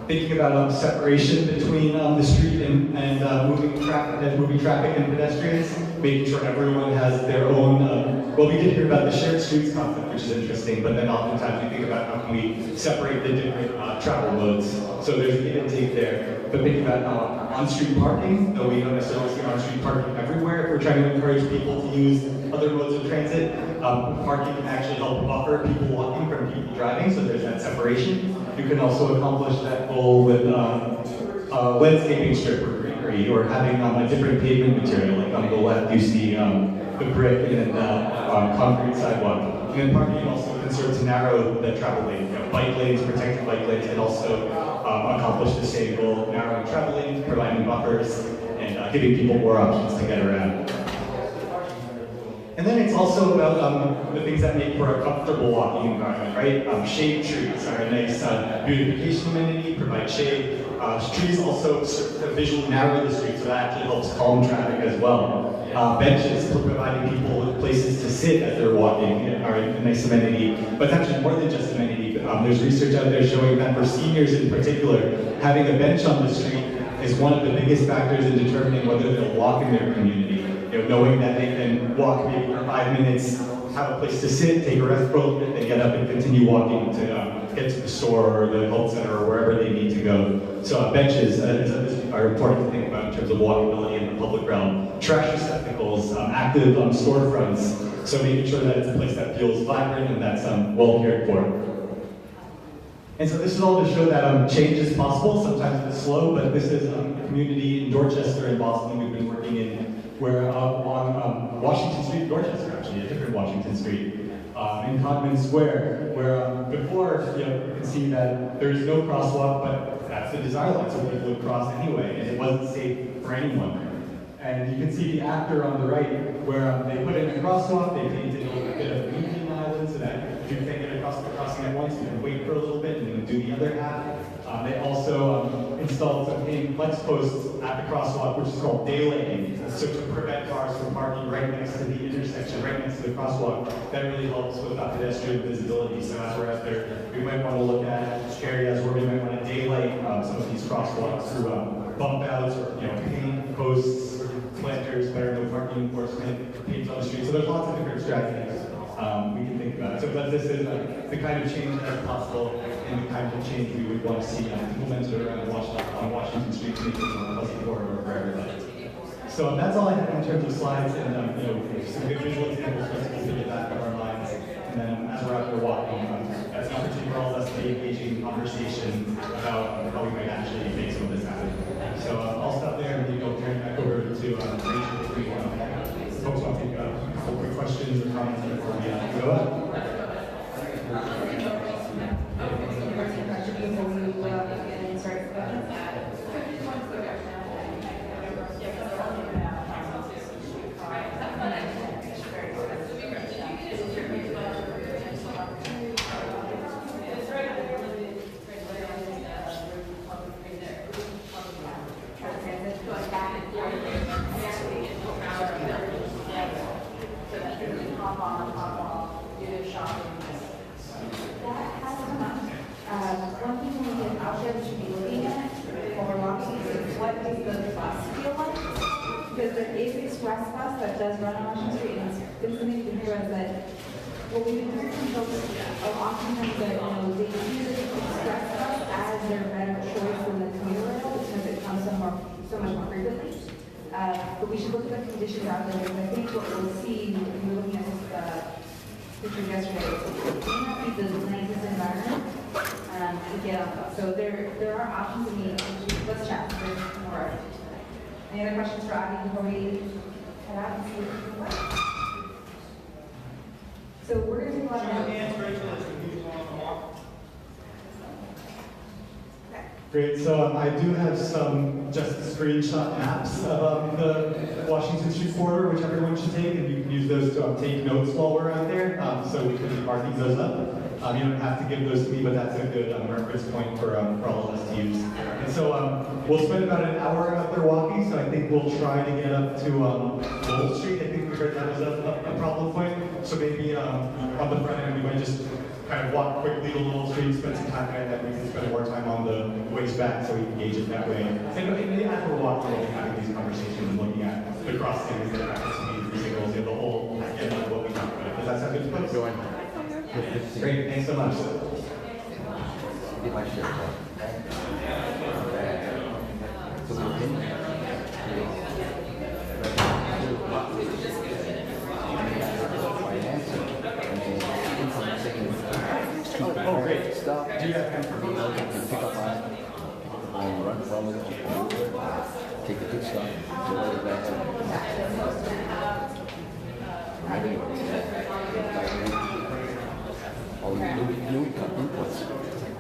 Thinking about separation between the street and moving traffic and pedestrians, making sure everyone has their own, well, we did hear about the shared streets concept, which is interesting, but then oftentimes we think about how can we separate the different travel modes. So there's a give and take there. But thinking about on-street parking, though we don't necessarily see on-street parking everywhere, if we're trying to encourage people to use other modes of transit, parking can actually help buffer people walking from people driving, so there's that separation. You can also accomplish that goal with landscaping strip or greenery, or having a different pavement material. Like on the left, you see the brick and concrete sidewalk. And then parking also can serve to narrow the travel lane. Bike lanes, protected bike lanes, and also accomplish the same goal, narrowing travel lanes, providing buffers, and giving people more options to get around. And then it's also about the things that make for a comfortable walking environment, right? Shade trees are a nice beautification amenity, provide shade. Trees also visually narrow the street, so that actually helps calm traffic as well. Benches for providing people with places to sit as they're walking are a nice amenity, but it's actually more than just amenity. There's research out there showing that for seniors in particular, having a bench on the street is one of the biggest factors in determining whether they'll walk in their community. Knowing that they can walk maybe for 5 minutes, have a place to sit, take a rest for a little bit, then get up and continue walking to get to the store or the health center or wherever they need to go. So benches are important to think about in terms of walkability in the public realm. Trash receptacles, active storefronts, so making sure that it's a place that feels vibrant and that's well cared for. And so this is all to show that change is possible. Sometimes it's slow, but this is a community in Dorchester and Boston we've been working in, where on Washington Street, Dorchester actually, a different Washington Street, in Codman Square, where before, you can see that there is no crosswalk, but that's the desire line, so people would cross anyway, and it wasn't safe for anyone. And you can see the after on the right, where they put in a crosswalk, they painted a bit of a median island so that if you can't get across the crossing at once, you can wait for a little bit and then do the other half. They also installed some flex posts at the crosswalk, which is called day laning, so to prevent cars from parking right next to the intersection, right next to the crosswalk. That really helps with pedestrian visibility. So as we're out there, we might want to look at areas where we might want to daylight some of these crosswalks through bump outs or paint posts, planters, better no parking enforcement, paint on the street. So there's lots of different strategies we can think about. So but this is the kind of change that's possible and the kind of change we would want to see implemented around Washington Street to make it more pleasant corridor for everybody. So that's all I have in terms of slides and some good visual examples for us to get back in our minds. And then as we're out there walking, that's an opportunity for all of us to engage in conversation about how we might actually make some of this happen. So I'll stop there and turn it back over to Rachel if we folks want to take a couple quick questions or comments before we go up. One thing we get out there to be looking at when we're walking is what does the bus feel like? Because there is a express bus that does run on Washington Street, and it's good for me to hear is that what we've been hearing from folks of oftentimes that they use the express bus as their better choice than the commuter rail because it comes so much more frequently. But we should look at the conditions out there because I think what we'll see when we're looking at this picture yesterday, it may not be the nicest environment to get on. So there are options. Let's chat. There's more. Any other questions for Audie before we head out and see what we can work? So we're going to take a lot of notes. Great, so I do have some just screenshot maps of the Washington Street corridor, which everyone should take, and you can use those to take notes while we're out there, so we can be marking those up. You don't have to give those to me, but that's a good reference point for all of us to use. And so we'll spend about an hour out there walking, so I think we'll try to get up to Old Street. I think we heard that was a problem point. So maybe on the front end, we might just kind of walk quickly to Little Street, spend some time there, and then we can spend more time on the ways back so we can gauge it that way. And as we're walking, we'll be having these conversations and looking at the crossings, the traffic speeds, the signals, the whole agenda of what we talk about. Does that sound good to folks? Go ahead. Great, thanks so much. Get my shirt on. Oh, great. Stop. Do you have time for me? Pick up on run from it, take a good stop, go it back. All the new inputs.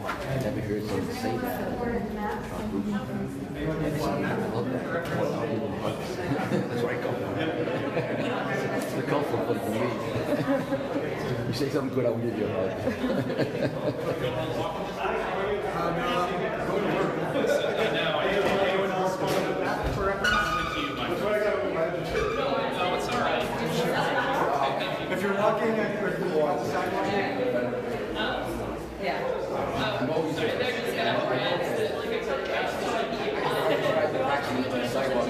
I never heard someone say that. I love that. That's where I come from. It's the comfort food for me. You say something good, I'll give you a hug. Anyone else want to map for reference? That's what I got with my other shirt. No, it's all right. If you're walking on the sidewalk, I'm always there. They're just gonna sidewalk.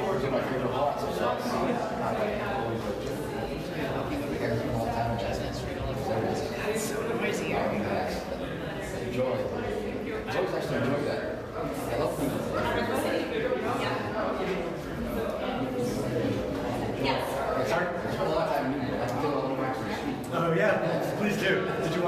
Those are my favorite lots of shots. It's so noisy. Enjoy. I always actually enjoy that. I love people. It's hard. I spend a lot of time. I can feel a little wax in the street. oh yeah, please do. Did you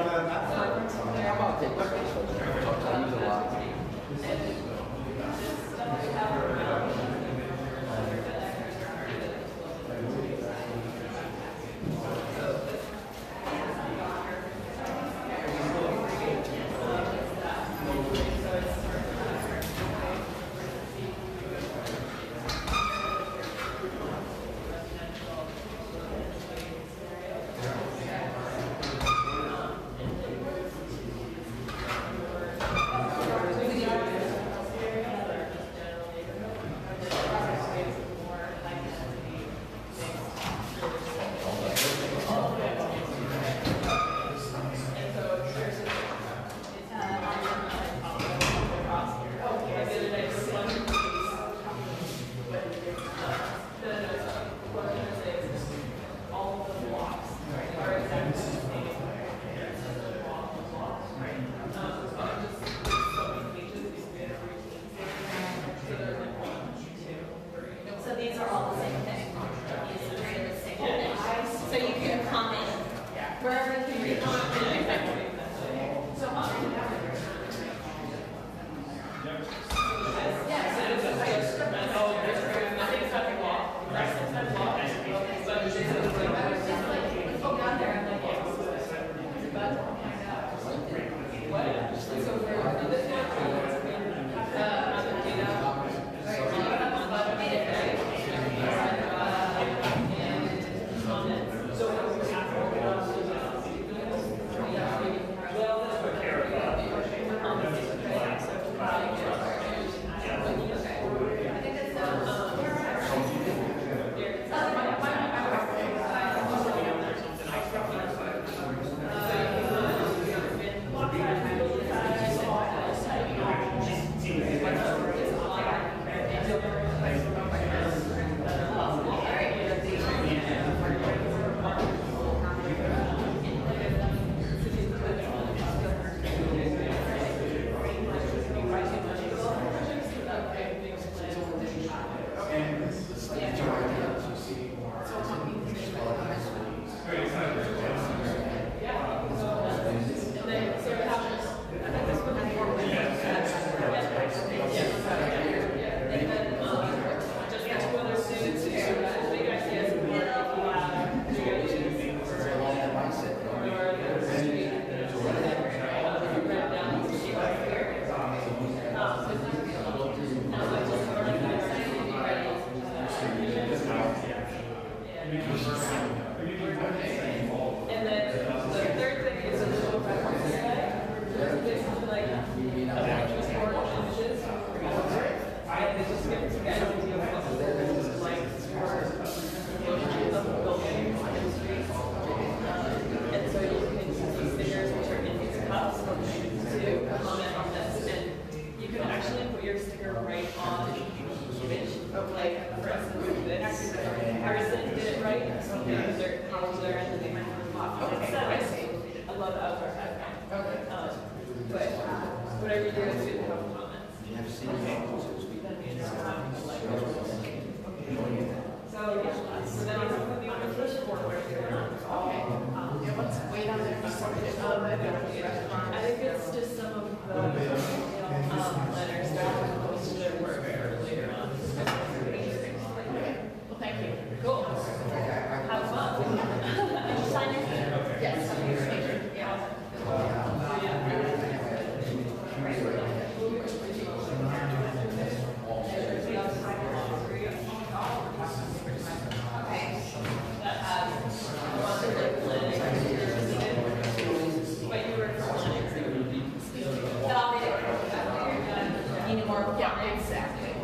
Yeah, exactly.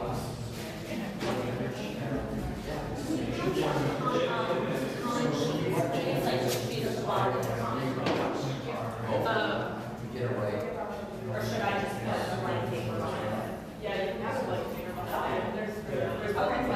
Get it right. Or should I just put a blank paper on it? Yeah, you can have a blank paper on it. There's, okay.